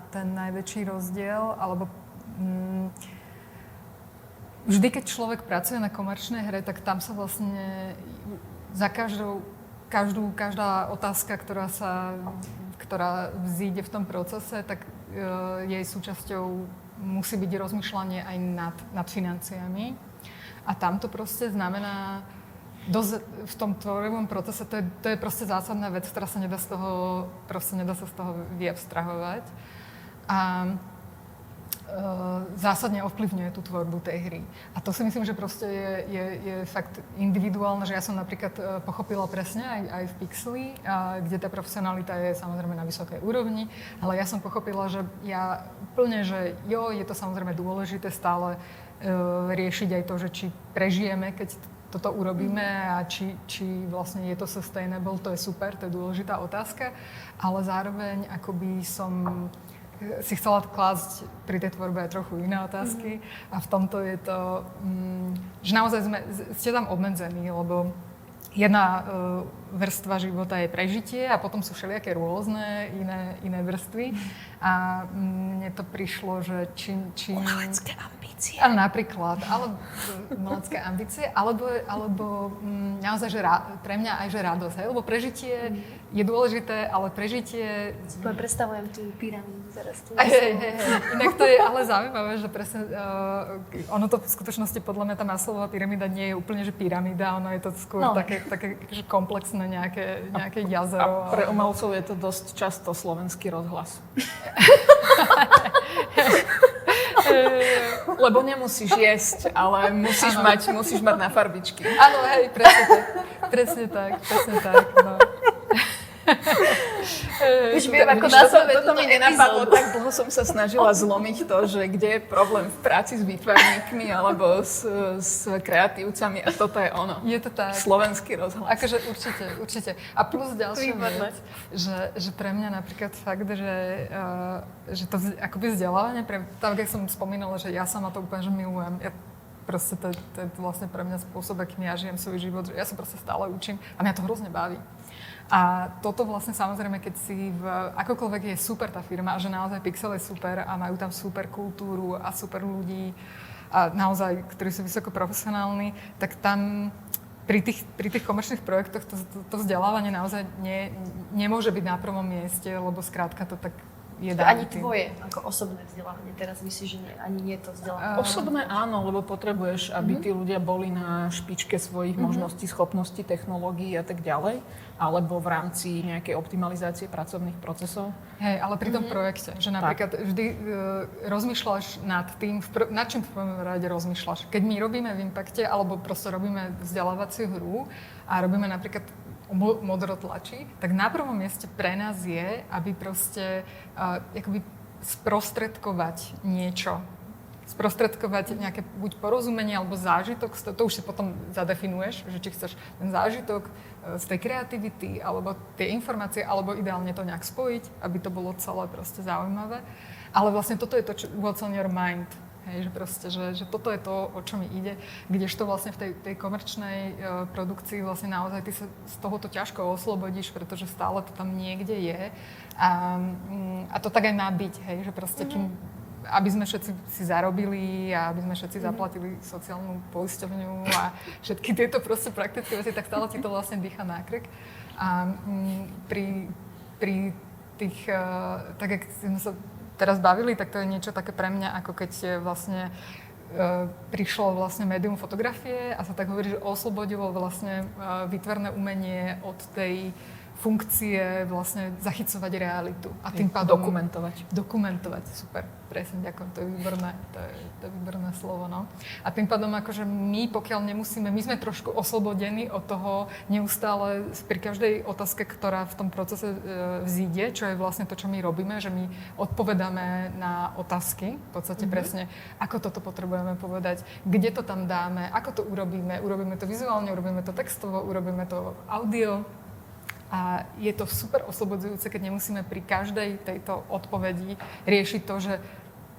ten najväčší rozdiel, alebo vždy, keď človek pracuje na komerčnej hre, tak tam sa vlastne za každá otázka, ktorá vzíde v tom procese, tak jej súčasťou musí byť rozmýšľanie aj nad financiami. A tam to proste znamená, v tom tvorivom procese to je proste zásadná vec, ktorá sa nedá sa z toho vyabstrahovať. A zásadne ovplyvňuje tú tvorbu tej hry. A to si myslím, že proste je fakt individuálne, že ja som napríklad pochopila presne aj v Pixli, kde tá profesionalita je samozrejme na vysokej úrovni, ale ja som pochopila, že ja úplne, že je to samozrejme dôležité stále riešiť aj to, že či prežijeme, keď toto urobíme a či vlastne je to sustainable, to je super, to je dôležitá otázka, ale zároveň akoby som si chcela klásť pri tej tvorbe aj trochu iné otázky a v tomto je to, že naozaj ste tam obmedzení, lebo jedna vrstva života je prežitie a potom sú všelijaké rôzne iné vrstvy a mne to prišlo, že čím... Umelecké ambície. A napríklad, alebo umelecké ambície, alebo naozaj, že pre mňa aj že radosť, hej? Lebo prežitie je dôležité, ale prežitie... Predstavujem tú pyramídu teraz. Inak to je ale zaujímavé, že presne ono to v skutočnosti podľa mňa tá Maslowová pyramída nie je úplne, že pyramída, ono je to skôr také že komplexné nejaké jazero. A pre umelcov je to dosť často slovenský rozhlas. Lebo nemusíš jesť, ale musíš mať na farbičky. Áno, hej, presne tak, no. Už viem, ako toto mi nenapadlo, tak dlho som sa snažila zlomiť to, že kde je problém v práci s výtvarníkmi alebo s kreatívcami a toto je ono. Je to tak. Slovenský rozhlas. Akože určite. A plus ďalšia vec, že pre mňa napríklad fakt, že to akoby vzdelávanie, tak jak som spomínala, že ja sama to úplne že milujem. Proste to je vlastne pre mňa spôsob, akým ja žijem svoj život, že ja sa proste stále učím a mňa to hrozne baví. A toto vlastne samozrejme, keď si akokoľvek je super tá firma, že naozaj Pixel je super a majú tam super kultúru a super ľudí a naozaj, ktorí sú vysoko profesionálni, tak tam pri tých komerčných projektoch to vzdelávanie naozaj nemôže byť na prvom mieste, lebo skrátka to tak je ani tvoje ako osobné vzdelávanie. Teraz myslíš, že ani nie je to vzdelávanie? Osobné áno, lebo potrebuješ, aby tí ľudia boli na špičke svojich možností, schopností, technológií a tak ďalej, alebo v rámci nejakej optimalizácie pracovných procesov. Hej, ale pri tom projekte, že napríklad vždy rozmýšľaš nad tým, nad čím v prvom rade rozmýšľaš. Keď my robíme v Impacte, alebo proste robíme vzdelávaciu hru a robíme napríklad modro tlačí, tak na prvom mieste pre nás je, aby proste akoby sprostredkovať niečo. Sprostredkovať nejaké buď porozumenie alebo zážitok, to už si potom zadefinuješ, že či chceš ten zážitok z tej kreativity alebo tie informácie, alebo ideálne to nejak spojiť, aby to bolo celé proste zaujímavé. Ale vlastne toto je to, what's on your mind. Hej, že proste, že toto je to, o čo mi ide, kdežto vlastne v tej komerčnej produkcii vlastne naozaj ty sa z tohoto ťažko oslobodíš, pretože stále to tam niekde je a to tak aj má byť, hej, že proste aby sme všetci si zarobili a aby sme všetci zaplatili sociálnu poisťovňu a všetky tieto proste praktické veci, tak stále ti to vlastne dýcha na krk. A pri tých, tak jak sme sa teraz bavili, tak to je niečo také pre mňa, ako keď vlastne prišlo vlastne médium fotografie a sa tak hovorí, že oslobodilo vlastne výtvarné umenie od tej funkcie vlastne zachycovať realitu. A tým pádom Dokumentovať, super. Presne, ďakujem, to je výborné slovo, no. A tým pádom akože my, pokiaľ nemusíme, my sme trošku oslobodení od toho neustále pri každej otázke, ktorá v tom procese vzíde, čo je vlastne to, čo my robíme, že my odpovedáme na otázky, v podstate presne, ako toto potrebujeme povedať, kde to tam dáme, ako to urobíme to vizuálne, urobíme to textovo, urobíme to audio. A je to super oslobodzujúce, keď nemusíme pri každej tejto odpovedi riešiť to, že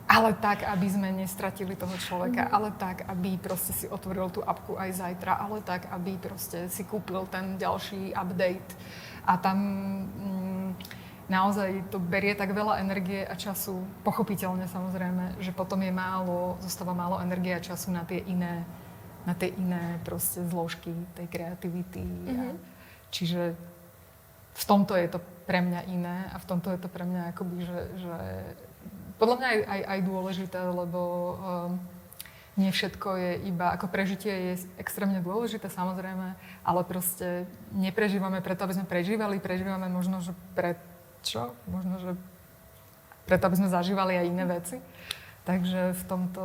ale tak, aby sme nestratili toho človeka, ale tak, aby proste si otvoril tú apku aj zajtra, ale tak, aby proste si kúpil ten ďalší update. A tam naozaj to berie tak veľa energie a času, pochopiteľne samozrejme, že potom zostáva málo energie a času na tie iné proste zložky tej kreativity. Čiže v tomto je to pre mňa iné a v tomto je to pre mňa akoby, že podľa mňa aj dôležité, lebo nie všetko je iba, ako prežitie je extrémne dôležité, samozrejme, ale proste neprežívame preto, aby sme prežívame možno, že prečo? Možno, že preto, aby sme zažívali aj iné veci. Takže v tomto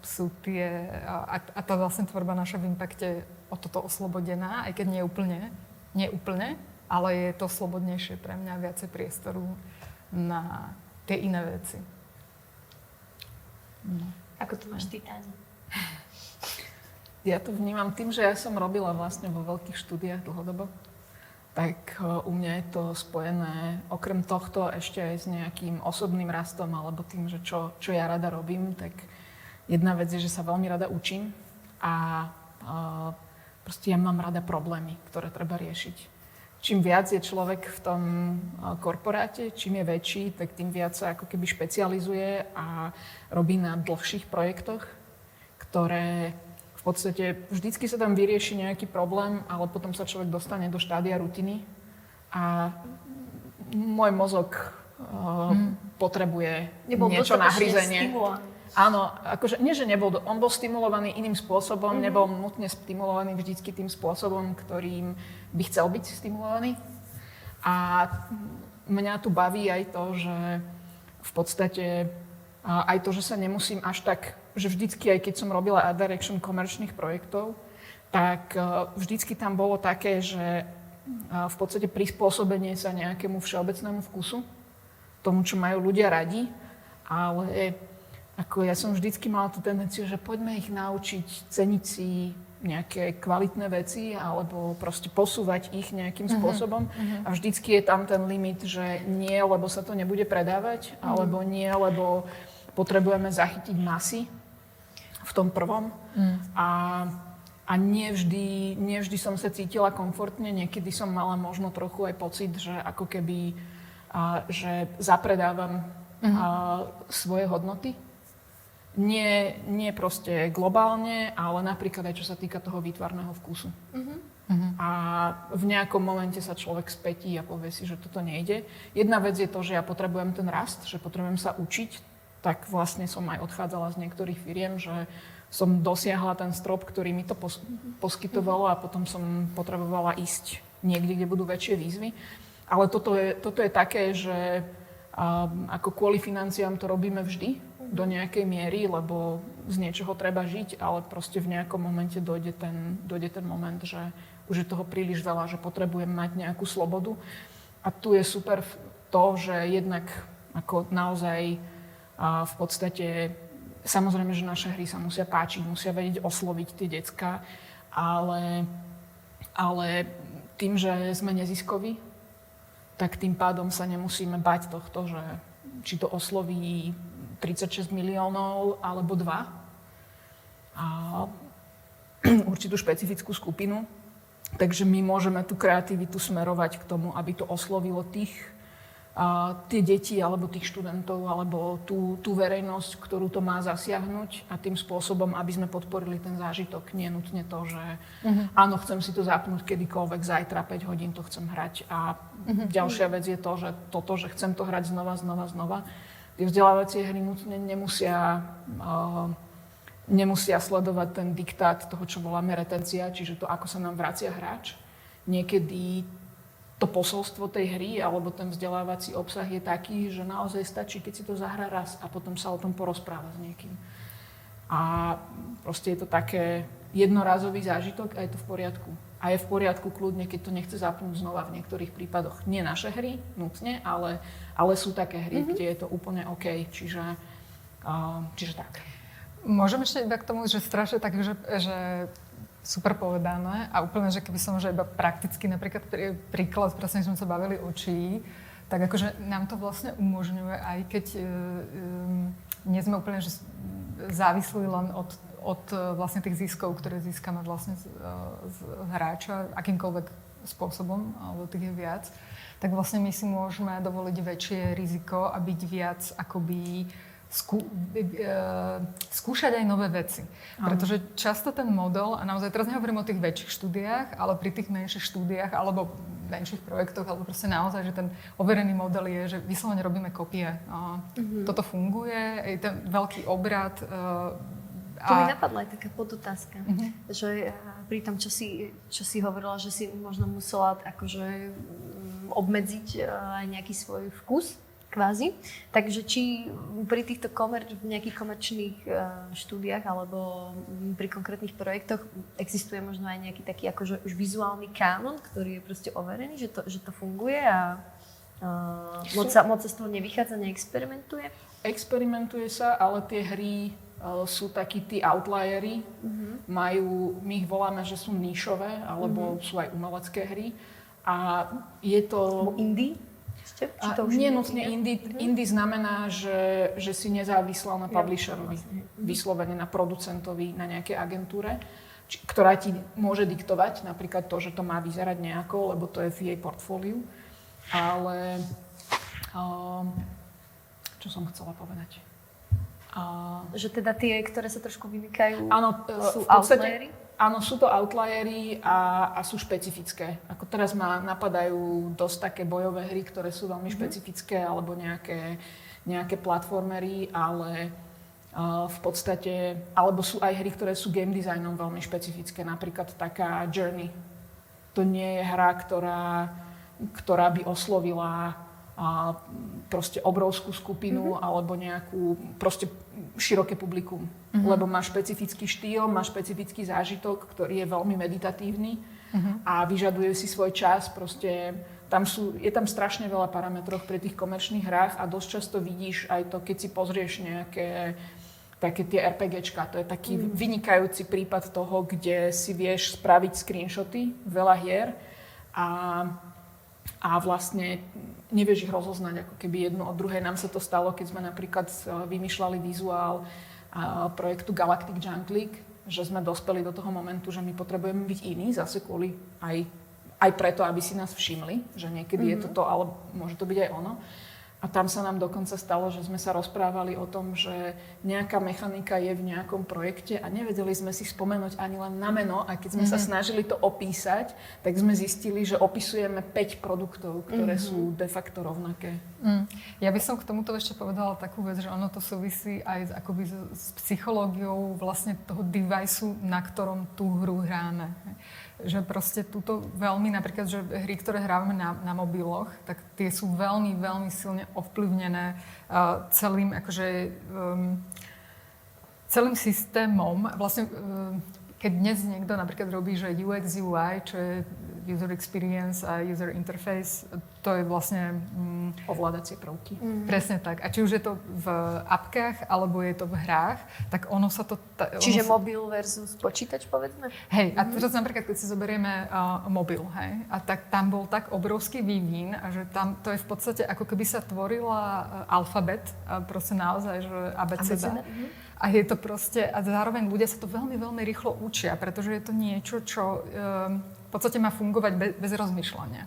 sú tie, a tá vlastne tvorba naša v Impacte o toto oslobodená, aj keď nie úplne, ale je to slobodnejšie pre mňa, viacej priestoru na tie iné veci. No. Ako to máš ty, Táňa? Ja to vnímam tým, že ja som robila vlastne vo veľkých štúdiách dlhodobo, tak u mňa je to spojené okrem tohto ešte aj s nejakým osobným rastom alebo tým, že čo ja rada robím, tak jedna vec je, že sa veľmi rada učím a proste ja mám rada problémy, ktoré treba riešiť. Čím viac je človek v tom korporáte, čím je väčší, tak tým viac sa ako keby špecializuje a robí na dlhších projektoch, ktoré v podstate vždycky sa tam vyrieši nejaký problém, ale potom sa človek dostane do štádia rutiny a môj mozog potrebuje niečo na hryzenie. Áno, akože nie, že on bol stimulovaný iným spôsobom, nebol nutne stimulovaný vždycky tým spôsobom, ktorým by chcel byť stimulovaný. A mňa tu baví aj to, že v podstate aj to, že sa nemusím až tak, že vždycky, aj keď som robila art direction komerčných projektov, tak vždycky tam bolo také, že v podstate prispôsobenie sa nejakému všeobecnému vkusu, tomu, čo majú ľudia radi, ale ako ja som vždycky mala tú tendenciu, že poďme ich naučiť ceniť si nejaké kvalitné veci alebo proste posúvať ich nejakým spôsobom. A vždycky je tam ten limit, že nie, lebo sa to nebude predávať, alebo nie, lebo potrebujeme zachytiť masy v tom prvom. A nie vždy som sa cítila komfortne, niekedy som mala možno trochu aj pocit, že ako keby že zapredávam svoje hodnoty. Nie proste globálne, ale napríklad aj čo sa týka toho výtvarného vkusu. A v nejakom momente sa človek spätí a povie si, že toto nejde. Jedna vec je to, že ja potrebujem ten rast, že potrebujem sa učiť, tak vlastne som aj odchádzala z niektorých firiem, že som dosiahla ten strop, ktorý mi to poskytovalo a potom som potrebovala ísť niekde, kde budú väčšie výzvy. Ale toto je také, že ako kvôli financiám to robíme vždy, do nejakej miery, lebo z niečoho treba žiť, ale proste v nejakom momente dojde ten moment, že už je toho príliš veľa, že potrebujem mať nejakú slobodu. A tu je super to, že jednak ako naozaj v podstate, samozrejme, že naše hry sa musia páčiť, musia vedieť osloviť tie decká, ale tým, že sme neziskoví, tak tým pádom sa nemusíme bať tohto, že či to osloví 36 miliónov alebo 2 a určitú špecifickú skupinu. Takže my môžeme tú kreativitu smerovať k tomu, aby to oslovilo tie deti alebo tých študentov alebo tú verejnosť, ktorú to má zasiahnuť a tým spôsobom, aby sme podporili ten zážitok. Nie nutne to, že áno, chcem si to zapnúť kedykoľvek, zajtra 5 hodín to chcem hrať. A ďalšia vec je to, že že chcem to hrať znova. Tie vzdelávacie hry nutne nemusia sledovať ten diktát toho, čo voláme retencia, čiže to, ako sa nám vracia hráč. Niekedy to posolstvo tej hry alebo ten vzdelávací obsah je taký, že naozaj stačí, keď si to zahrá raz a potom sa o tom porozpráva s niekým. A proste je to také jednorazový zážitok a je to v poriadku. A je v poriadku kľudne, keď to nechce zapnúť znova v niektorých prípadoch. Nie naše hry, nutne, ale sú také hry, kde je to úplne OK. Čiže tak. Môžem ešte iba k tomu, že strašne tak, že super povedané a úplne, že keby som že iba prakticky napríklad príklad, presne sme sa bavili o či, tak akože nám to vlastne umožňuje, aj keď nie sme úplne že závislí len od vlastne tých ziskov, ktoré získame vlastne z hráča akýmkoľvek spôsobom, alebo tých je viac, tak vlastne my si môžeme dovoliť väčšie riziko a byť viac akoby skúšať aj nové veci. Pretože často ten model, a naozaj teraz nehovorím o tých väčších štúdiách, ale pri tých menších štúdiách alebo menších projektoch, alebo proste naozaj, že ten overený model je, že vyslovene robíme kopie. Toto funguje, je ten veľký obrad. To mi napadla aj taká podotázka, že pri tom, čo si hovorila, že si možno musela akože obmedziť aj nejaký svoj vkus, kvázi. Takže či pri týchto nejakých komerčných štúdiách alebo pri konkrétnych projektoch existuje možno aj nejaký taký akože už vizuálny kánon, ktorý je proste overený, že to funguje a moc sa z toho nevychádza, neexperimentuje? Experimentuje sa, ale tie hry sú takí tí outliery. My ich voláme, že sú níšové, alebo sú aj umelecké hry. A je to... Indie? Nie nutne indie znamená, že si nezávislá na publisherovi, vyslovene na producentovi, na nejakej agentúre, ktorá ti môže diktovať napríklad to, že to má vyzerať nejako, lebo to je v jej portfóliu. Ale čo som chcela povedať? Že teda tie, ktoré sa trošku vymykajú, sú outliery? Áno, sú to outliery a sú špecifické. Ako teraz ma napadajú dosť také bojové hry, ktoré sú veľmi špecifické, alebo nejaké platformery, ale v podstate, alebo sú aj hry, ktoré sú game designom veľmi špecifické. Napríklad taká Journey. To nie je hra, ktorá by oslovila proste obrovskú skupinu alebo nejakú proste široké publikum. Lebo má špecifický štýl, má špecifický zážitok, ktorý je veľmi meditatívny a vyžaduje si svoj čas. Proste je tam strašne veľa parametrov pri tých komerčných hrách a dosť často vidíš aj to, keď si pozrieš nejaké také tie RPGčka. To je taký vynikajúci prípad toho, kde si vieš spraviť screenshoty, veľa hier a vlastne nevieš ich rozoznať ako keby jednu od druhej. Nám sa to stalo, keď sme napríklad vymýšľali vizuál projektu Galactic Junk League, že sme dospeli do toho momentu, že my potrebujeme byť iní, zase kvôli aj preto, aby si nás všimli, že niekedy je to, ale môže to byť aj ono. A tam sa nám dokonca stalo, že sme sa rozprávali o tom, že nejaká mechanika je v nejakom projekte a nevedeli sme si spomenúť ani len na meno. A keď sme sa snažili to opísať, tak sme zistili, že opisujeme 5 produktov, ktoré sú de facto rovnaké. Ja by som k tomuto ešte povedala takú vec, že ono to súvisí aj akoby s psychológiou vlastne toho device-u, na ktorom tú hru hráme. Že proste túto veľmi, napríklad, že hry, ktoré hrávame na mobiloch, tak tie sú veľmi, veľmi silne ovplyvnené celým, akože, celým systémom. Vlastne keď dnes niekto napríklad robí, že UX, UI, čo je user experience a user interface, to je vlastne... ovládacie prvky. Presne tak. A či už je to v apkách, alebo je to v hrách, tak ono sa to... Čiže mobil versus počítač, povedzme? Hej, a teraz napríklad, keď si zoberieme mobil, hej, a tak tam bol tak obrovský vývin, a že tam to je v podstate, ako keby sa tvorila alfabet, proste naozaj, že abeceda. A je to proste, a zároveň ľudia sa to veľmi, veľmi rýchlo učia, pretože je to niečo, čo v podstate má fungovať bez rozmýšľania.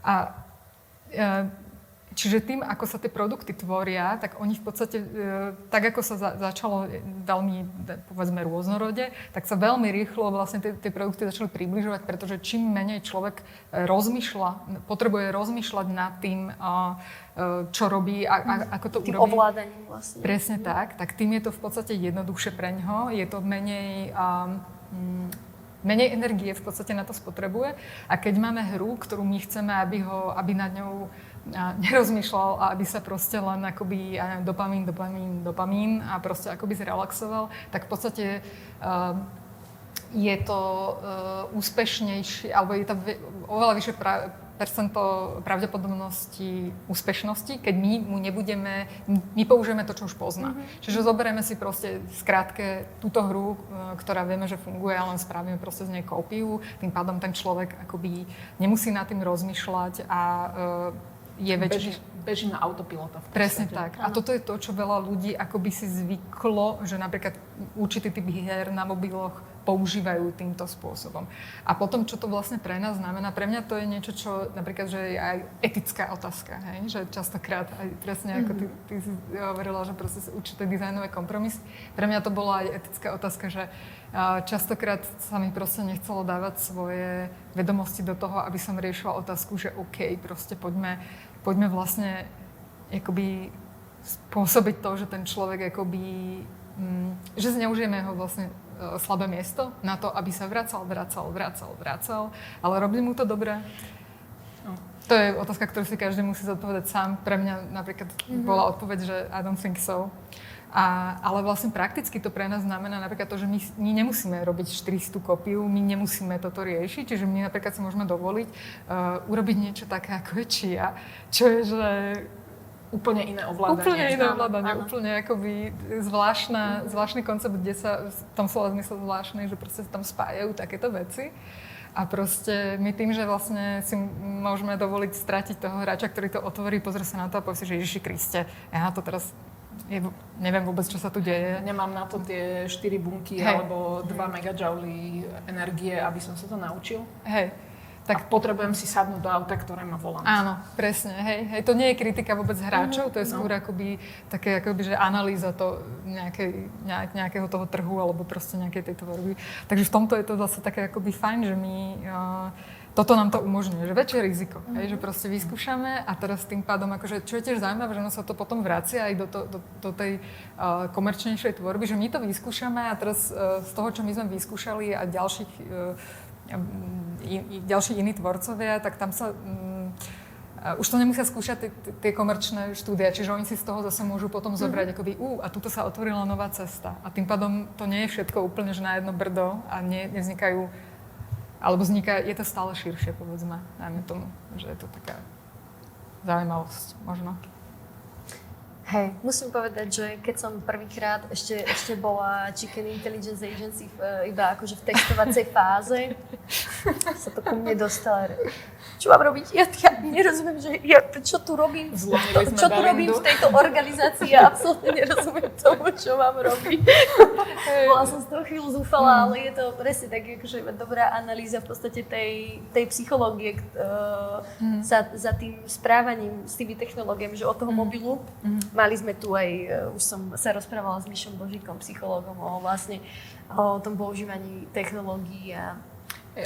A čiže tým, ako sa tie produkty tvoria, tak oni v podstate, tak ako sa začalo veľmi, povedzme, rôznorode, tak sa veľmi rýchlo vlastne tie produkty začali približovať, pretože čím menej človek potrebuje rozmýšľať nad tým, čo robí a ako to tým urobí. Tým ovládaním vlastne. Presne tak tým je to v podstate jednoduchšie pre ňoho, je to menej energie v podstate na to spotrebuje. A keď máme hru, ktorú my chceme, aby nad ňou nerozmýšľal a aby sa proste len akoby dopamín a proste akoby zrelaxoval, tak v podstate je to úspešnejšie, alebo je tam oveľa vyššie percento pravdepodobnosti úspešnosti, keď my použijeme to, čo už pozná. Čiže zoberieme si proste skrátke túto hru, ktorá vieme, že funguje, a len spravíme proste z nej kópiu. Tým pádom ten človek akoby nemusí nad tým rozmýšľať a je beží na autopilota. Presne tak. A toto je to, čo veľa ľudí akoby si zvyklo, že napríklad určitý typ hier na mobiloch používajú týmto spôsobom. A potom, čo to vlastne pre nás znamená, pre mňa to je niečo, čo napríklad, že je aj etická otázka, hej? Že častokrát, aj presne ako ty si hovorila, že proste určité dizajnové kompromisy. Pre mňa to bola aj etická otázka, že častokrát sa mi proste nechcelo dávať svoje vedomosti do toho, aby som riešila otázku, že OK, proste poďme vlastne akoby spôsobiť to, že ten človek akoby, že zneužijeme jeho vlastne slabé miesto na to, aby sa vracal, ale robí mu to dobre? No. To je otázka, ktorú si každý musí zodpovedať sám. Pre mňa napríklad bola odpoveď, že I don't think so. Ale vlastne prakticky to pre nás znamená napríklad to, že my nemusíme robiť 400 kópiu, my nemusíme toto riešiť, čiže my napríklad si môžeme dovoliť urobiť niečo také, ako je Chia, čo je, že úplne iné ovládanie. Úplne akoby zvláštny koncept, kde sa v tom slova zmysle zvláštny, že proste sa tam spájajú takéto veci. A proste my tým, že vlastne si môžeme dovoliť stratiť toho hráča, ktorý to otvorí, pozrie sa na to a povie si, že Ježiši Kriste, ja to teraz neviem vôbec, čo sa tu deje. Nemám na to tie 4 bunky alebo 2 megajouly energie, aby som sa to naučil. Tak potrebujem si sadnúť do auta, ktoré má volant. Áno, presne. Hej. To nie je kritika vôbec hráčov, to je skôr akoby také, akoby, že analýza to nejakého toho trhu alebo proste nejakej tej tvorby. Takže v tomto je to zase také akoby fajn, že my toto nám to umožňuje, že väčšie riziko, že proste vyskúšame a teraz tým pádom, akože, čo je tiež zaujímavé, že ono sa to potom vracia aj do tej komerčnejšej tvorby, že my to vyskúšame a teraz z toho, čo my sme vyskúšali a ďalší iní tvorcovia, tak tam sa už to nemusia skúšať tie komerčné štúdia, čiže oni si z toho zase môžu potom zobrať akoby a tuto sa otvorila nová cesta a tým pádom to nie je všetko úplne, že na jedno brdo a nevznikajú, alebo je to stále širšie, povedzme, dajme tomu, že je to taká zaujímavosť možno. Hej, musím povedať, že keď som prvýkrát ešte bola Chicken Intelligence Agency iba akože v testovacej fáze, sa to ku mne dostalo. Čo mám robiť? Ja nerozumiem, čo tu robím, čo tu robím v tejto organizácii. Ja absolútne nerozumiem tomu, čo mám robiť. Bola som z toho chvíľu zúfala, ale je to presne tak, akože dobrá analýza v podstate tej psychológie za tým správaním s tými technológiami, že od toho mobilu. Mali sme tu aj, už som sa rozprávala s Mišom Božíkom, psychológom, o tom používaní technológií a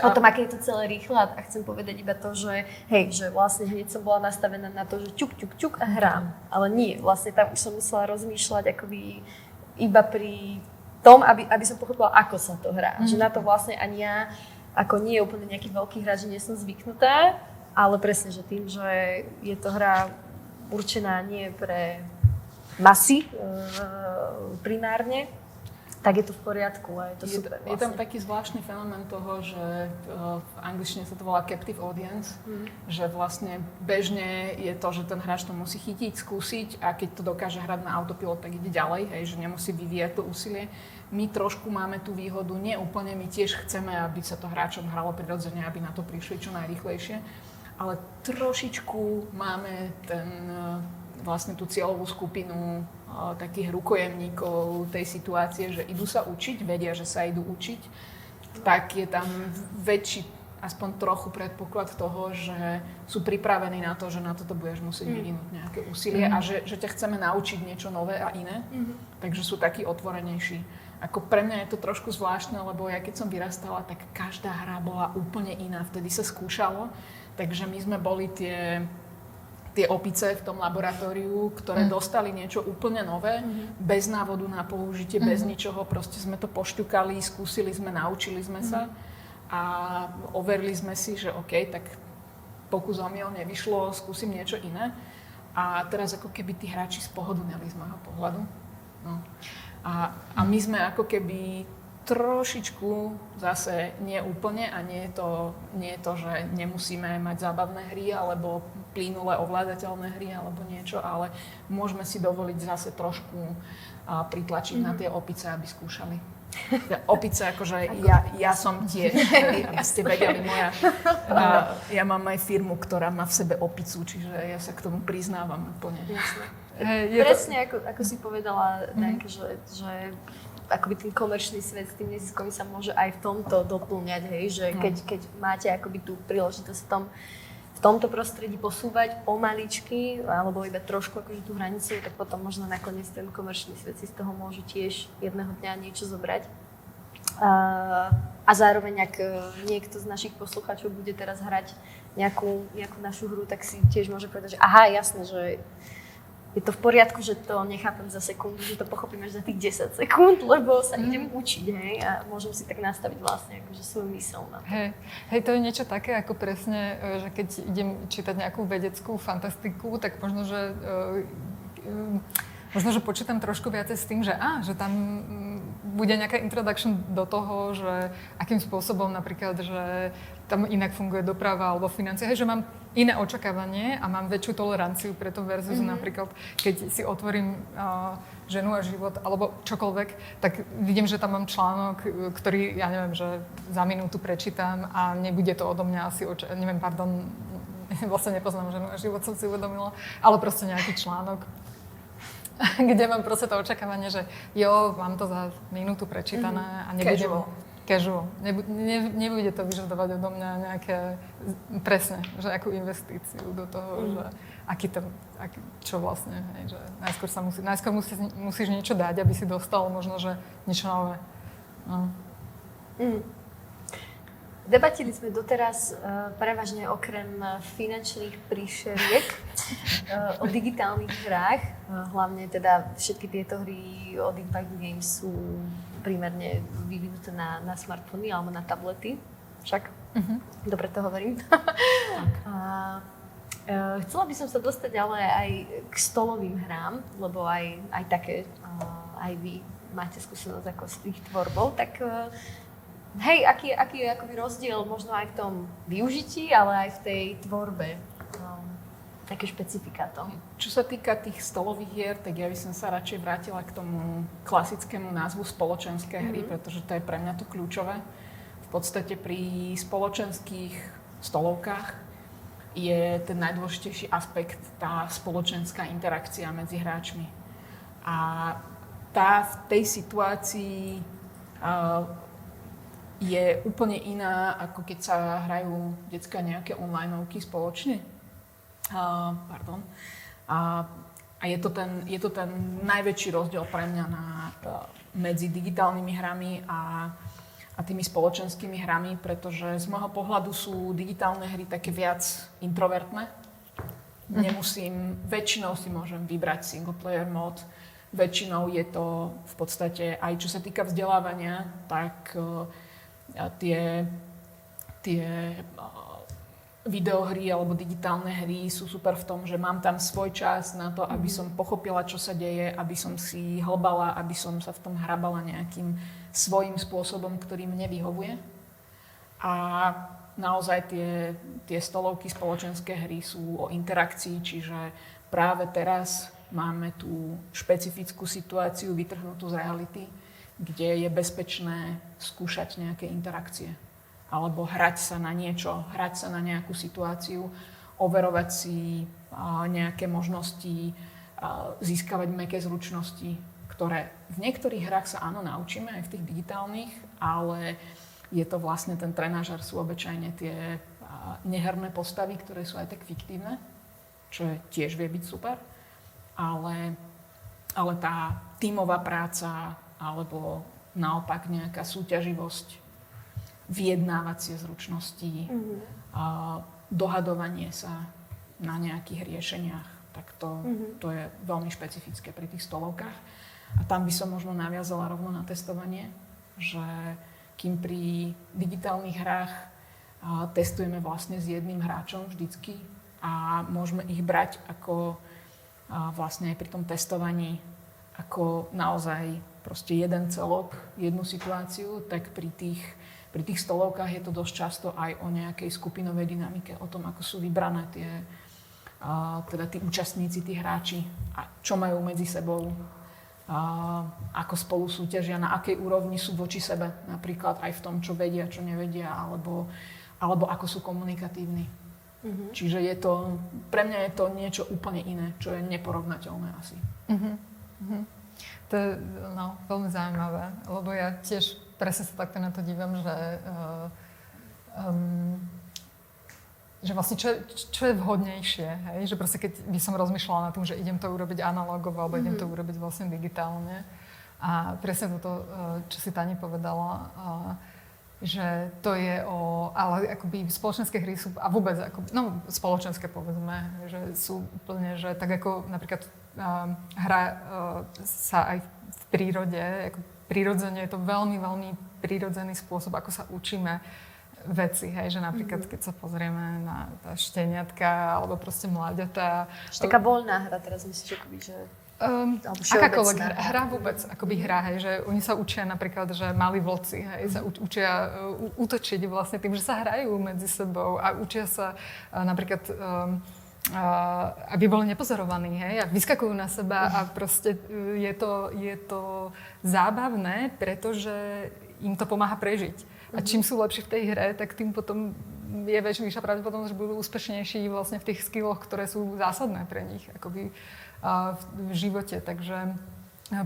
o tom, aké je to celé rýchle. A chcem povedať iba to, že že vlastne hneď som bola nastavená na to, že ťuk a hrám. Ale nie, vlastne tam už som musela rozmýšľať akoby iba pri tom, aby som pochopila, ako sa to hrá. Že na to vlastne ani ja, ako nie je úplne nejaký veľký hráč, že nie som zvyknutá, ale presne, že tým, že je to hra určená nie pre masy primárne, tak je to v poriadku a je to super. Je tam taký zvláštny fenomén toho, že v angličtine sa to volá captive audience, že vlastne bežne je to, že ten hráč to musí chytiť, skúsiť a keď to dokáže hrať na autopilot, tak ide ďalej, hej, že nemusí vyvíjať to úsilie. My trošku máme tú výhodu, nie úplne, my tiež chceme, aby sa to hráčom hralo prirodzene, aby na to prišli čo najrýchlejšie, ale trošičku máme vlastne tú cieľovú skupinu takých rukojemníkov tej situácie, že idú sa učiť, vedia, že sa idú učiť, tak je tam väčší, aspoň trochu predpoklad toho, že sú pripravení na to, že na toto budeš musieť vyvinúť nejaké úsilie a že ťa chceme naučiť niečo nové a iné. Takže sú takí otvorenejší. Ako pre mňa je to trošku zvláštne, lebo ja keď som vyrastala, tak každá hra bola úplne iná. Vtedy sa skúšalo, takže my sme boli tie opice v tom laboratóriu, ktoré dostali niečo úplne nové, bez návodu na použitie, bez ničoho. Proste sme to pošťukali, skúsili sme, naučili sme sa a overili sme si, že OK, tak pokus omyl nevyšlo, skúsim niečo iné. A teraz ako keby tí hráči spohodlneli z môjho pohľadu. No. A my sme ako keby trošičku zase nie úplne a nie je to, že nemusíme mať zábavné hry alebo plynulé ovládateľné hry alebo niečo, ale môžeme si dovoliť zase trošku pritlačiť na tie opice, aby skúšali. Opice, akože ja som tiež, aby ste vedeli, ja mám aj firmu, ktorá má v sebe opicu, čiže ja sa k tomu priznávam úplne. Jasné. Presne, ako si povedala, Danka, že akoby ten komerčný svet s tým neziskovým sa môže aj v tomto doplňať, hej, že keď máte akoby tú príležitosť v tomto prostredí posúvať pomaličky, alebo iba trošku akože tú hranicu, tak potom možno nakoniec ten komerčný svet si z toho môže tiež jedného dňa niečo zobrať. A zároveň, ak niekto z našich poslucháčov bude teraz hrať nejakú našu hru, tak si tiež môže povedať, že aha, jasné, že je to v poriadku, že to nechápem za sekundu, že to pochopím až za tých 10 sekúnd, lebo sa idem učiť, hej, a môžem si tak nastaviť vlastne akože svoju myseľ na to. Hej, to je niečo také, ako presne, že keď idem čítať nejakú vedeckú fantastiku, tak možno, že počítam trošku viacej s tým, že tam bude nejaká introduction do toho, že akým spôsobom napríklad, že tam inak funguje doprava alebo financie, že mám iné očakávanie a mám väčšiu toleranciu pre to versus napríklad, keď si otvorím Ženu a život alebo čokoľvek, tak vidím, že tam mám článok, ktorý, ja neviem, že za minútu prečítam a nebude to odo mňa asi, vlastne nepoznám Ženu a život, som si uvedomila, ale proste nejaký článok, kde mám proste to očakávanie, že mám to za minútu prečítané a nebudem... Casual. Nebude to vyžadovať odo mňa nejaké, presne, že akú investíciu do toho, že čo vlastne, hej, že najskôr musíš niečo dať, aby si dostal možno, že niečo nové. No. Debatili sme doteraz prevažne okrem finančných príšeriek o digitálnych hrách. Hlavne teda všetky tieto hry od Impact Games sú primárne vyvinuté na smartfóny alebo na tablety. Však? Dobre to hovorím. Chcela by som sa dostať ale aj k stolovým hrám, lebo aj také, aj vy máte skúsenosť ako s tých tvorbou, tak hej, aký je akoby rozdiel možno aj v tom využití, ale aj v tej tvorbe? Také špecifika to. Čo sa týka tých stolových hier, tak ja by som sa radšej vrátila k tomu klasickému názvu spoločenské hry, pretože to je pre mňa to kľúčové. V podstate pri spoločenských stolovkách je ten najdôležitejší aspekt tá spoločenská interakcia medzi hráčmi. A tá v tej situácii je úplne iná, ako keď sa hrajú decká nejaké onlineovky spoločne. A je to ten najväčší rozdiel pre mňa medzi digitálnymi hrami a tými spoločenskými hrami, pretože z môjho pohľadu sú digitálne hry také viac introvertné. Väčšinou si môžem vybrať single player mod, väčšinou je to v podstate, aj čo sa týka vzdelávania, tak tie videohry alebo digitálne hry sú super v tom, že mám tam svoj čas na to, aby som pochopila, čo sa deje, aby som si hlbala, aby som sa v tom hrabala nejakým svojím spôsobom, ktorý mne vyhovuje. A naozaj tie stolovky spoločenské hry sú o interakcii, čiže práve teraz máme tú špecifickú situáciu vytrhnutú z reality, kde je bezpečné skúšať nejaké interakcie. Alebo hrať sa na niečo, hrať sa na nejakú situáciu, overovať si nejaké možnosti, získavať mäkké zručnosti, ktoré v niektorých hrách sa áno naučíme, aj v tých digitálnych, ale je to vlastne ten trenažer, sú obyčajne tie neherné postavy, ktoré sú aj tak fiktívne, čo tiež vie byť super, ale tá tímová práca alebo naopak nejaká súťaživosť, vyjednávacie zručnosti, dohadovanie sa na nejakých riešeniach, tak to je veľmi špecifické pri tých stolovkách. A tam by som možno naviazala rovno na testovanie, že kým pri digitálnych hrách testujeme vlastne s jedným hráčom vždycky a môžeme ich brať ako vlastne aj pri tom testovaní ako naozaj proste jeden celok, jednu situáciu, tak pri tých stolovkách je to dosť často aj o nejakej skupinovej dynamike, o tom, ako sú vybrané teda tí účastníci, tí hráči a čo majú medzi sebou, ako spolu súťažia, na akej úrovni sú voči sebe, napríklad aj v tom, čo vedia, čo nevedia, alebo ako sú komunikatívni. Čiže pre mňa je to niečo úplne iné, čo je neporovnateľné asi. To je veľmi zaujímavé, lebo ja tiež presne sa takto na to dívam, že vlastne čo je vhodnejšie, hej? Že proste keď by som rozmýšľala nad tým, že idem to urobiť analogovo alebo idem to urobiť vlastne digitálne. A presne toto, čo si Tani povedala, že to je ale akoby spoločenské hry sú, a vôbec spoločenské povedzme, že sú úplne, že tak ako napríklad hra sa aj v prírode, ako prirodzene je to veľmi, veľmi prirodzený spôsob, ako sa učíme veci, hej, že napríklad keď sa pozrieme na šteniatka alebo proste mláďatá. Taká voľná hra teraz myslíš, akoby, že... akákoľvek hra vôbec, akoby hra, hej, že oni sa učia napríklad, že malí vlci, hej, sa učia útočiť vlastne tým, že sa hrajú medzi sebou a učia sa napríklad aby boli nepozorovaní, hej, a vyskakujú na seba a proste je to zábavné, pretože im to pomáha prežiť. A čím sú lepší v tej hre, tak tým potom je vyššia pravdepodobnosť, že budú úspešnejší vlastne v tých skilloch, ktoré sú zásadné pre nich akoby v živote. Takže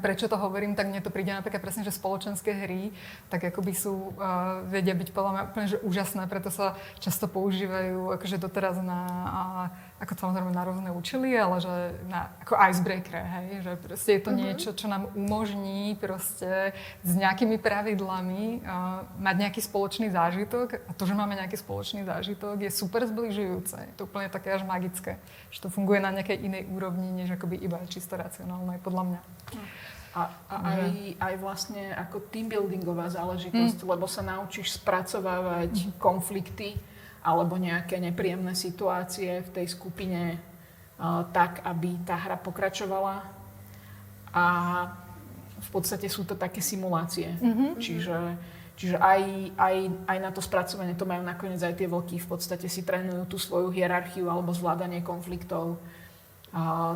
prečo to hovorím, tak mne to príde napríklad presne, že spoločenské hry, tak akoby vedia byť podľa mňa úplne že úžasné, preto sa často používajú akože doteraz ako samozrejme na rôzne účely, ale že ako icebreaker, hej, že proste je to niečo, čo nám umožní proste s nejakými pravidlami mať nejaký spoločný zážitok a to, že máme nejaký spoločný zážitok je super zbližujúce. Je to úplne také až magické, že to funguje na nejakej inej úrovni, než akoby iba čisto racionálne, podľa mňa. A aj vlastne ako teambuildingová záležitosť, lebo sa naučíš spracovávať konflikty alebo nejaké nepríjemné situácie v tej skupine tak, aby tá hra pokračovala. A v podstate sú to také simulácie. Čiže aj na to spracovanie to majú nakoniec aj tie vlky. V podstate si trénujú tú svoju hierarchiu alebo zvládanie konfliktov.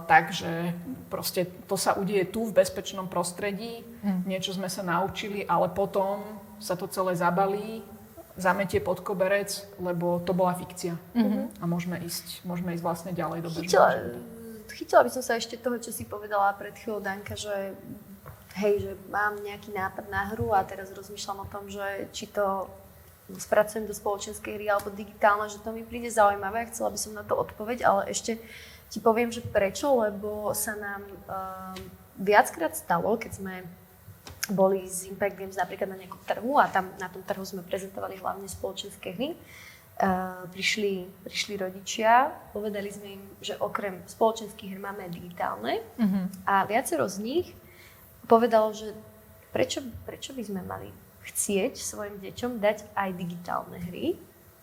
Takže proste to sa udeje tu v bezpečnom prostredí. Niečo sme sa naučili, ale potom sa to celé zabalí, zametie pod koberec, lebo to bola fikcia. A môžeme ísť vlastne ďalej do bežného života. Chytila by som sa ešte toho, čo si povedala pred chvíľou, Danka, že hej, že mám nejaký nápad na hru a teraz rozmýšľam o tom, že či to spracujem do spoločenskej hry alebo digitálne, že to mi príde zaujímavé. Chcela by som na to odpoveď, ale ešte ti poviem, že prečo, lebo sa nám viackrát stalo, keď sme boli z Impact Games napríklad na nejakom trhu a tam na tom trhu sme prezentovali hlavne spoločenské hry. Prišli rodičia, povedali sme im, že okrem spoločenských hier máme aj digitálne a viacero z nich povedalo, že prečo by sme mali chcieť svojim deťom dať aj digitálne hry,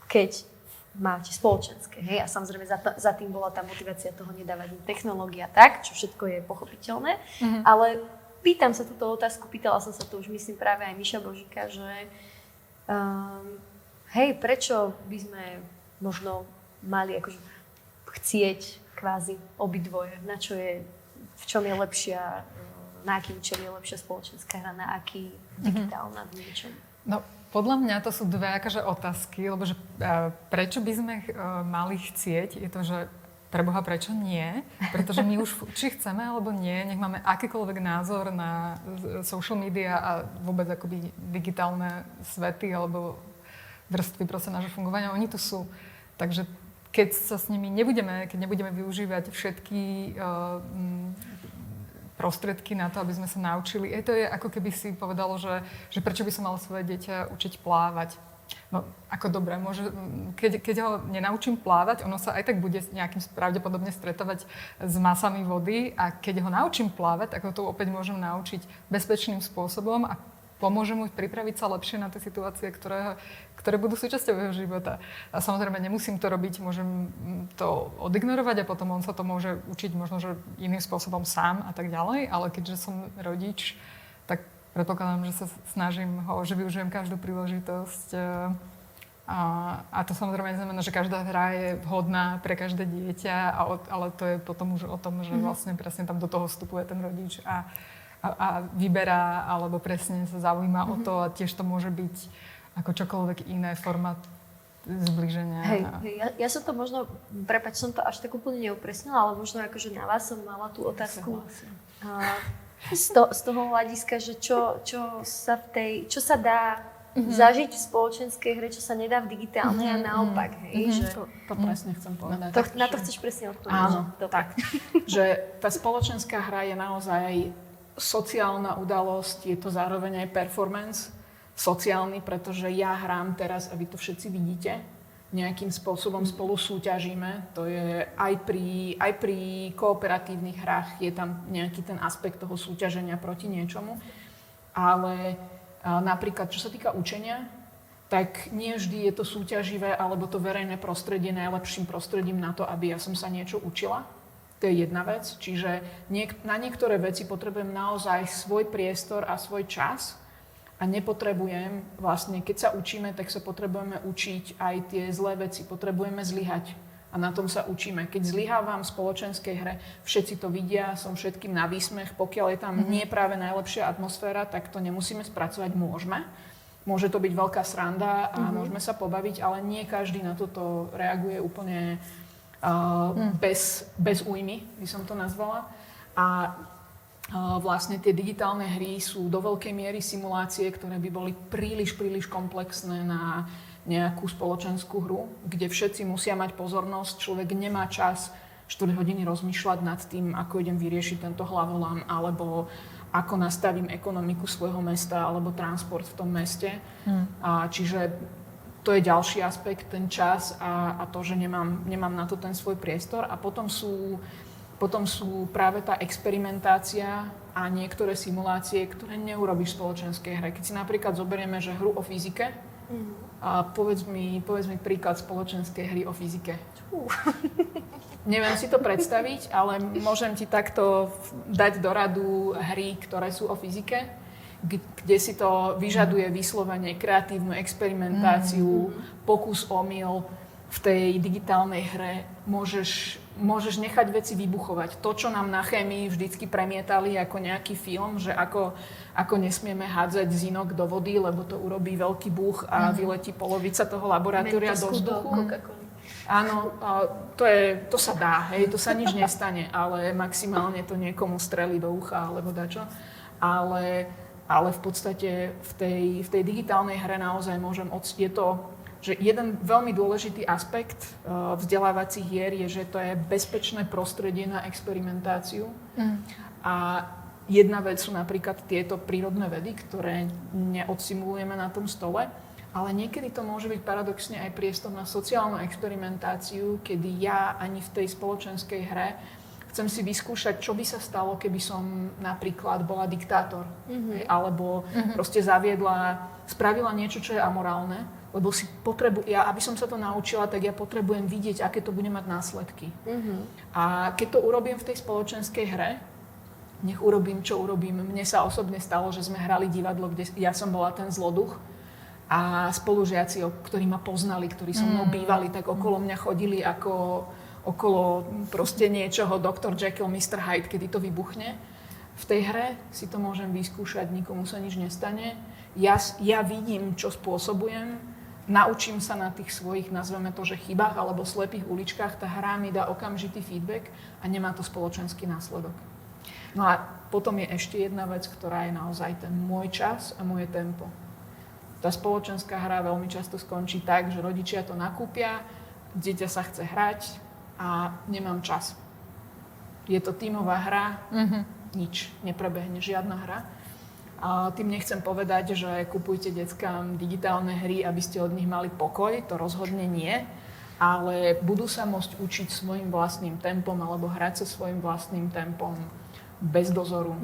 keď máte spoločenské, hej, a samozrejme za tým bola tá motivácia toho nedávať im technológia tak, čo všetko je pochopiteľné, ale pýtam sa túto otázku, pýtala som sa to už myslím práve aj Miša Božíka, že hej, prečo by sme možno mali akože chcieť kvázi obidvoje, v čom je lepšia, na aký účel je lepšia spoločenská hra, na aký digitálna v niečom. No, podľa mňa to sú dve akože otázky, lebo že prečo by sme mali chcieť, je to, že pre Boha prečo nie, pretože my už či chceme alebo nie, nech máme akýkoľvek názor na social media a vôbec akoby digitálne svety alebo vrstvy proste nášho fungovania, oni tu sú. Takže keď sa s nimi nebudeme využívať všetky prostriedky na to, aby sme sa naučili. To je ako keby si povedalo, že prečo by som mal svoje dieťa učiť plávať. No, ako dobre, keď ho nenaučím plávať, ono sa aj tak bude nejakým pravdepodobne stretovať s masami vody a keď ho naučím plávať, tak ho to opäť môžem naučiť bezpečným spôsobom a pomôže mu pripraviť sa lepšie na tie situácie, ktoré budú súčasťou jeho života. A samozrejme, nemusím to robiť, môžem to odignorovať a potom on sa to môže učiť možno, že iným spôsobom sám a tak ďalej, ale keďže som rodič, tak predpokladám, že sa snažím ho, že využijem každú príležitosť. A to samozrejme neznamená, že každá hra je vhodná pre každé dieťa, ale to je potom už o tom, že vlastne presne tam do toho vstupuje ten rodič a vyberá, alebo presne sa zaujíma o to a tiež to môže byť ako čokoľvek iné forma zblíženia. Hej, ja som to možno, prepáč, som to až tak úplne neupresnila, ale možno akože na vás som mala tú otázku z toho hľadiska, že čo sa dá zažiť v spoločenskej hre, čo sa nedá v digitálnej a naopak. Hej, že... To presne chcem povedať. Na to chceš presne odpovedať. Áno, tak. Že tá spoločenská hra je naozaj sociálna udalosť, je to zároveň aj performance sociálny, pretože ja hrám teraz a vy to všetci vidíte. Nejakým spôsobom spolu súťažíme. To je aj pri kooperatívnych hrách je tam nejaký ten aspekt toho súťaženia proti niečomu. Ale napríklad, čo sa týka učenia, tak nie vždy je to súťaživé alebo to verejné prostredie najlepším prostredím na to, aby ja som sa niečo učila. To je jedna vec. Čiže na niektoré veci potrebujem naozaj svoj priestor a svoj čas a nepotrebujem, vlastne keď sa učíme, tak sa potrebujeme učiť aj tie zlé veci. Potrebujeme zlyhať a na tom sa učíme. Keď zlyhávam v spoločenskej hre, všetci to vidia, som všetkým na výsmech. Pokiaľ je tam nie práve najlepšia atmosféra, tak to nemusíme spracovať, môžeme. Môže to byť veľká sranda a môžeme sa pobaviť, ale nie každý na toto reaguje úplne bez újmy, by som to nazvala. A vlastne tie digitálne hry sú do veľkej miery simulácie, ktoré by boli príliš komplexné na nejakú spoločenskú hru, kde všetci musia mať pozornosť, človek nemá čas 4 hodiny rozmýšľať nad tým, ako idem vyriešiť tento hlavolám, alebo ako nastavím ekonomiku svojho mesta, alebo transport v tom meste. Čiže to je ďalší aspekt, ten čas a to, že nemám na to ten svoj priestor. A potom sú práve tá experimentácia a niektoré simulácie, ktoré neurobíš v spoločenskej hre. Keď si napríklad zoberieme, že hru o fyzike, a povedz mi príklad spoločenskej hry o fyzike. Neviem si to predstaviť, ale môžem ti takto dať do radu hry, ktoré sú o fyzike, kde si to vyžaduje vyslovene kreatívnu experimentáciu, pokus omyl. V tej digitálnej hre môžeš nechať veci vybuchovať. To, čo nám na chémii vždycky premietali ako nejaký film, že ako nesmieme hádzať zinok do vody, lebo to urobí veľký buch a vyletí polovica toho laboratória do vzduchu. Áno, to sa dá, hej, to sa nič nestane, ale maximálne to niekomu strelí do ucha alebo dačo. Ale v podstate v tej digitálnej hre naozaj je to, že jeden veľmi dôležitý aspekt vzdelávacích hier je, že to je bezpečné prostredie na experimentáciu. A jedna vec sú napríklad tieto prírodné vedy, ktoré neodsimulujeme na tom stole, ale niekedy to môže byť paradoxne aj priestor na sociálnu experimentáciu, kedy ja ani v tej spoločenskej hre chcem si vyskúšať, čo by sa stalo, keby som napríklad bola diktátor. Alebo proste spravila niečo, čo je amorálne. Lebo aby som sa to naučila, tak ja potrebujem vidieť, aké to bude mať následky. A keď to urobím v tej spoločenskej hre, nech urobím, čo urobím. Mne sa osobne stalo, že sme hrali divadlo, kde ja som bola ten zloduch a spolužiaci, ktorí ma poznali, ktorí so mnou bývali, tak okolo mňa chodili ako okolo proste niečoho Dr. Jekyll, Mr. Hyde, kedy to vybuchne. V tej hre si to môžem vyskúšať, nikomu sa nič nestane. Ja vidím, čo spôsobujem, naučím sa na tých svojich, nazveme to, že chybách alebo slepých uličkách, tá hra mi dá okamžitý feedback a nemá to spoločenský následok. No a potom je ešte jedna vec, ktorá je naozaj ten môj čas a moje tempo. Tá spoločenská hra veľmi často skončí tak, že rodičia to nakúpia, dieťa sa chce hrať a nemám čas. Je to tímová hra, nič, neprebehne žiadna hra. A tým nechcem povedať, že kupujte deckám digitálne hry, aby ste od nich mali pokoj, to rozhodne nie, ale budú sa môcť učiť svojim vlastným tempom alebo hrať sa svojim vlastným tempom bez dozoru.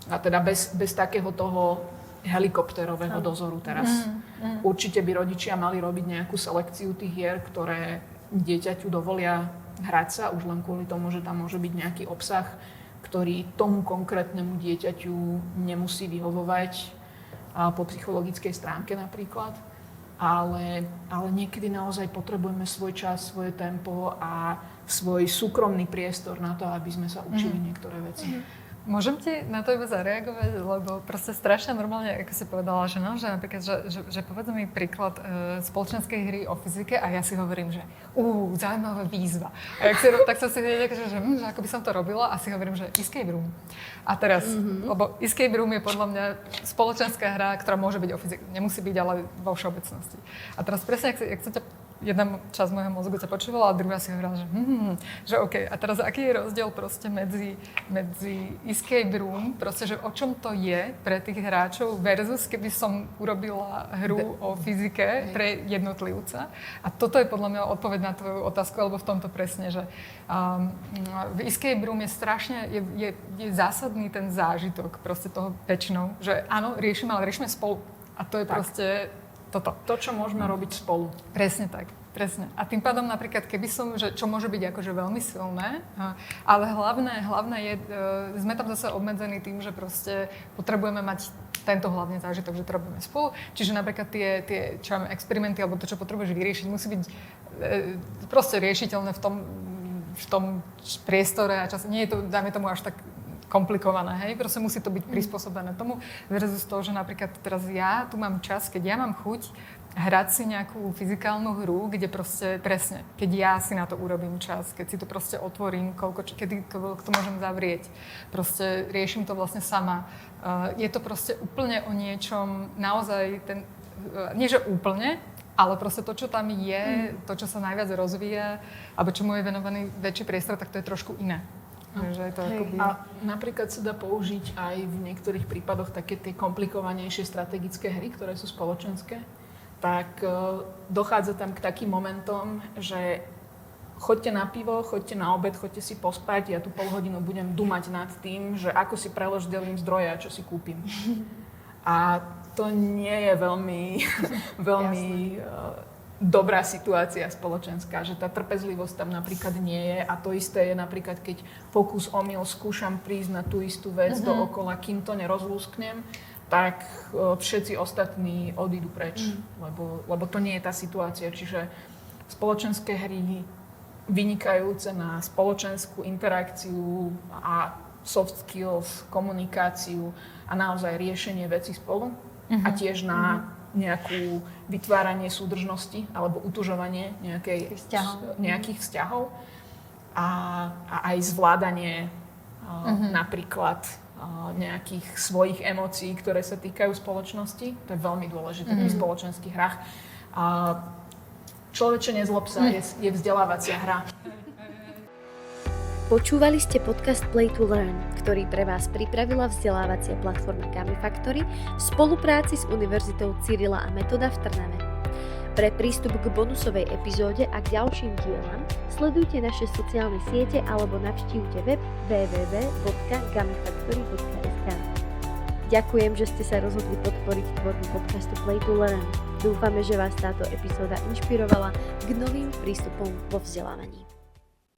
A teda bez takého toho helikopterového dozoru teraz. Určite by rodičia mali robiť nejakú selekciu tých hier, ktoré dieťaťu dovolia hrať sa, už len kvôli tomu, že tam môže byť nejaký obsah, ktorý tomu konkrétnemu dieťaťu nemusí vyhovovať po psychologickej stránke napríklad. Ale niekedy naozaj potrebujeme svoj čas, svoje tempo a svoj súkromný priestor na to, aby sme sa učili niektoré veci. Môžem ti na to iba zareagovať, lebo proste strašne normálne, ako si povedala, že no, že napríklad, že povedz mi príklad spoločenskej hry o fyzike a ja si hovorím, že zaujímavá výzva. A tak som si vedela, že ako by som to robila a si hovorím, že escape room. A teraz, lebo escape room je podľa mňa spoločenská hra, ktorá môže byť o fyzike, nemusí byť, ale vo všeobecnosti. A teraz presne, ak sa ťa jedna časť môjho mozgu sa počúvala a druhá si hovorila, že OK. A teraz aký je rozdiel proste medzi escape room, proste, že o čom to je pre tých hráčov versus keby som urobila hru o fyzike pre jednotlivca. A toto je podľa mňa odpoveď na tvoju otázku, alebo v tomto presne, že v escape room je strašne, je zásadný ten zážitok proste toho väčšinou, že áno, ale riešime spolu. A to je proste toto. To, čo môžeme robiť spolu. Presne tak, presne. A tým pádom napríklad, keby som, že čo môže byť akože veľmi silné, ale hlavné je, sme tam zase obmedzení tým, že proste potrebujeme mať tento hlavne zážitok, že to robíme spolu. Čiže napríklad tie experimenty, alebo to, čo potrebuješ vyriešiť, musí byť proste riešiteľné v tom priestore a čase. Nie je to, dajme tomu, až tak komplikované, hej? Proste musí to byť prispôsobené tomu versus to, že napríklad teraz ja tu mám čas, keď ja mám chuť hrať si nejakú fyzikálnu hru, kde proste presne, keď ja si na to urobím čas, keď si to proste otvorím, kedy to môžem zavrieť, proste riešim to vlastne sama. Je to proste úplne o niečom, naozaj nie že úplne, ale proste to, čo tam je, to, čo sa najviac rozvíja, alebo čomu je venovaný väčší priestor, tak to je trošku iné. Že to akoby... A napríklad sa dá použiť aj v niektorých prípadoch také tie komplikovanejšie strategické hry, ktoré sú spoločenské. Tak dochádza tam k takým momentom, že choďte na pivo, choďte na obed, choďte si pospať, ja tu pol hodinu budem dumať nad tým, že ako si preloždelím zdroje a čo si kúpim. A to nie je veľmi dobrá situácia spoločenská, že tá trpezlivosť tam napríklad nie je a to isté je napríklad, keď pokus omyl skúšam prísť na tú istú vec dookola, kým to nerozlúsknem, tak všetci ostatní odídu preč, lebo to nie je tá situácia. Čiže spoločenské hry vynikajúce na spoločenskú interakciu a soft skills, komunikáciu a naozaj riešenie vecí spolu a tiež na nejakú vytváranie súdržnosti alebo utužovanie nejakých vzťahov a aj zvládanie napríklad nejakých svojich emócií, ktoré sa týkajú spoločnosti. To je veľmi dôležité v spoločenských hrách. Človeče, nezlob sa, je vzdelávacia hra. Počúvali ste podcast Play to Learn, ktorý pre vás pripravila vzdelávacia platforma Gamifactory v spolupráci s Univerzitou Cyrila a Metoda v Trnave. Pre prístup k bonusovej epizóde a k ďalším dielam sledujte naše sociálne siete alebo navštívte web www.gamifactory.sk. Ďakujem, že ste sa rozhodli podporiť tvorbu podcastu Play to Learn. Dúfame, že vás táto epizóda inšpirovala k novým prístupom vo vzdelávaní.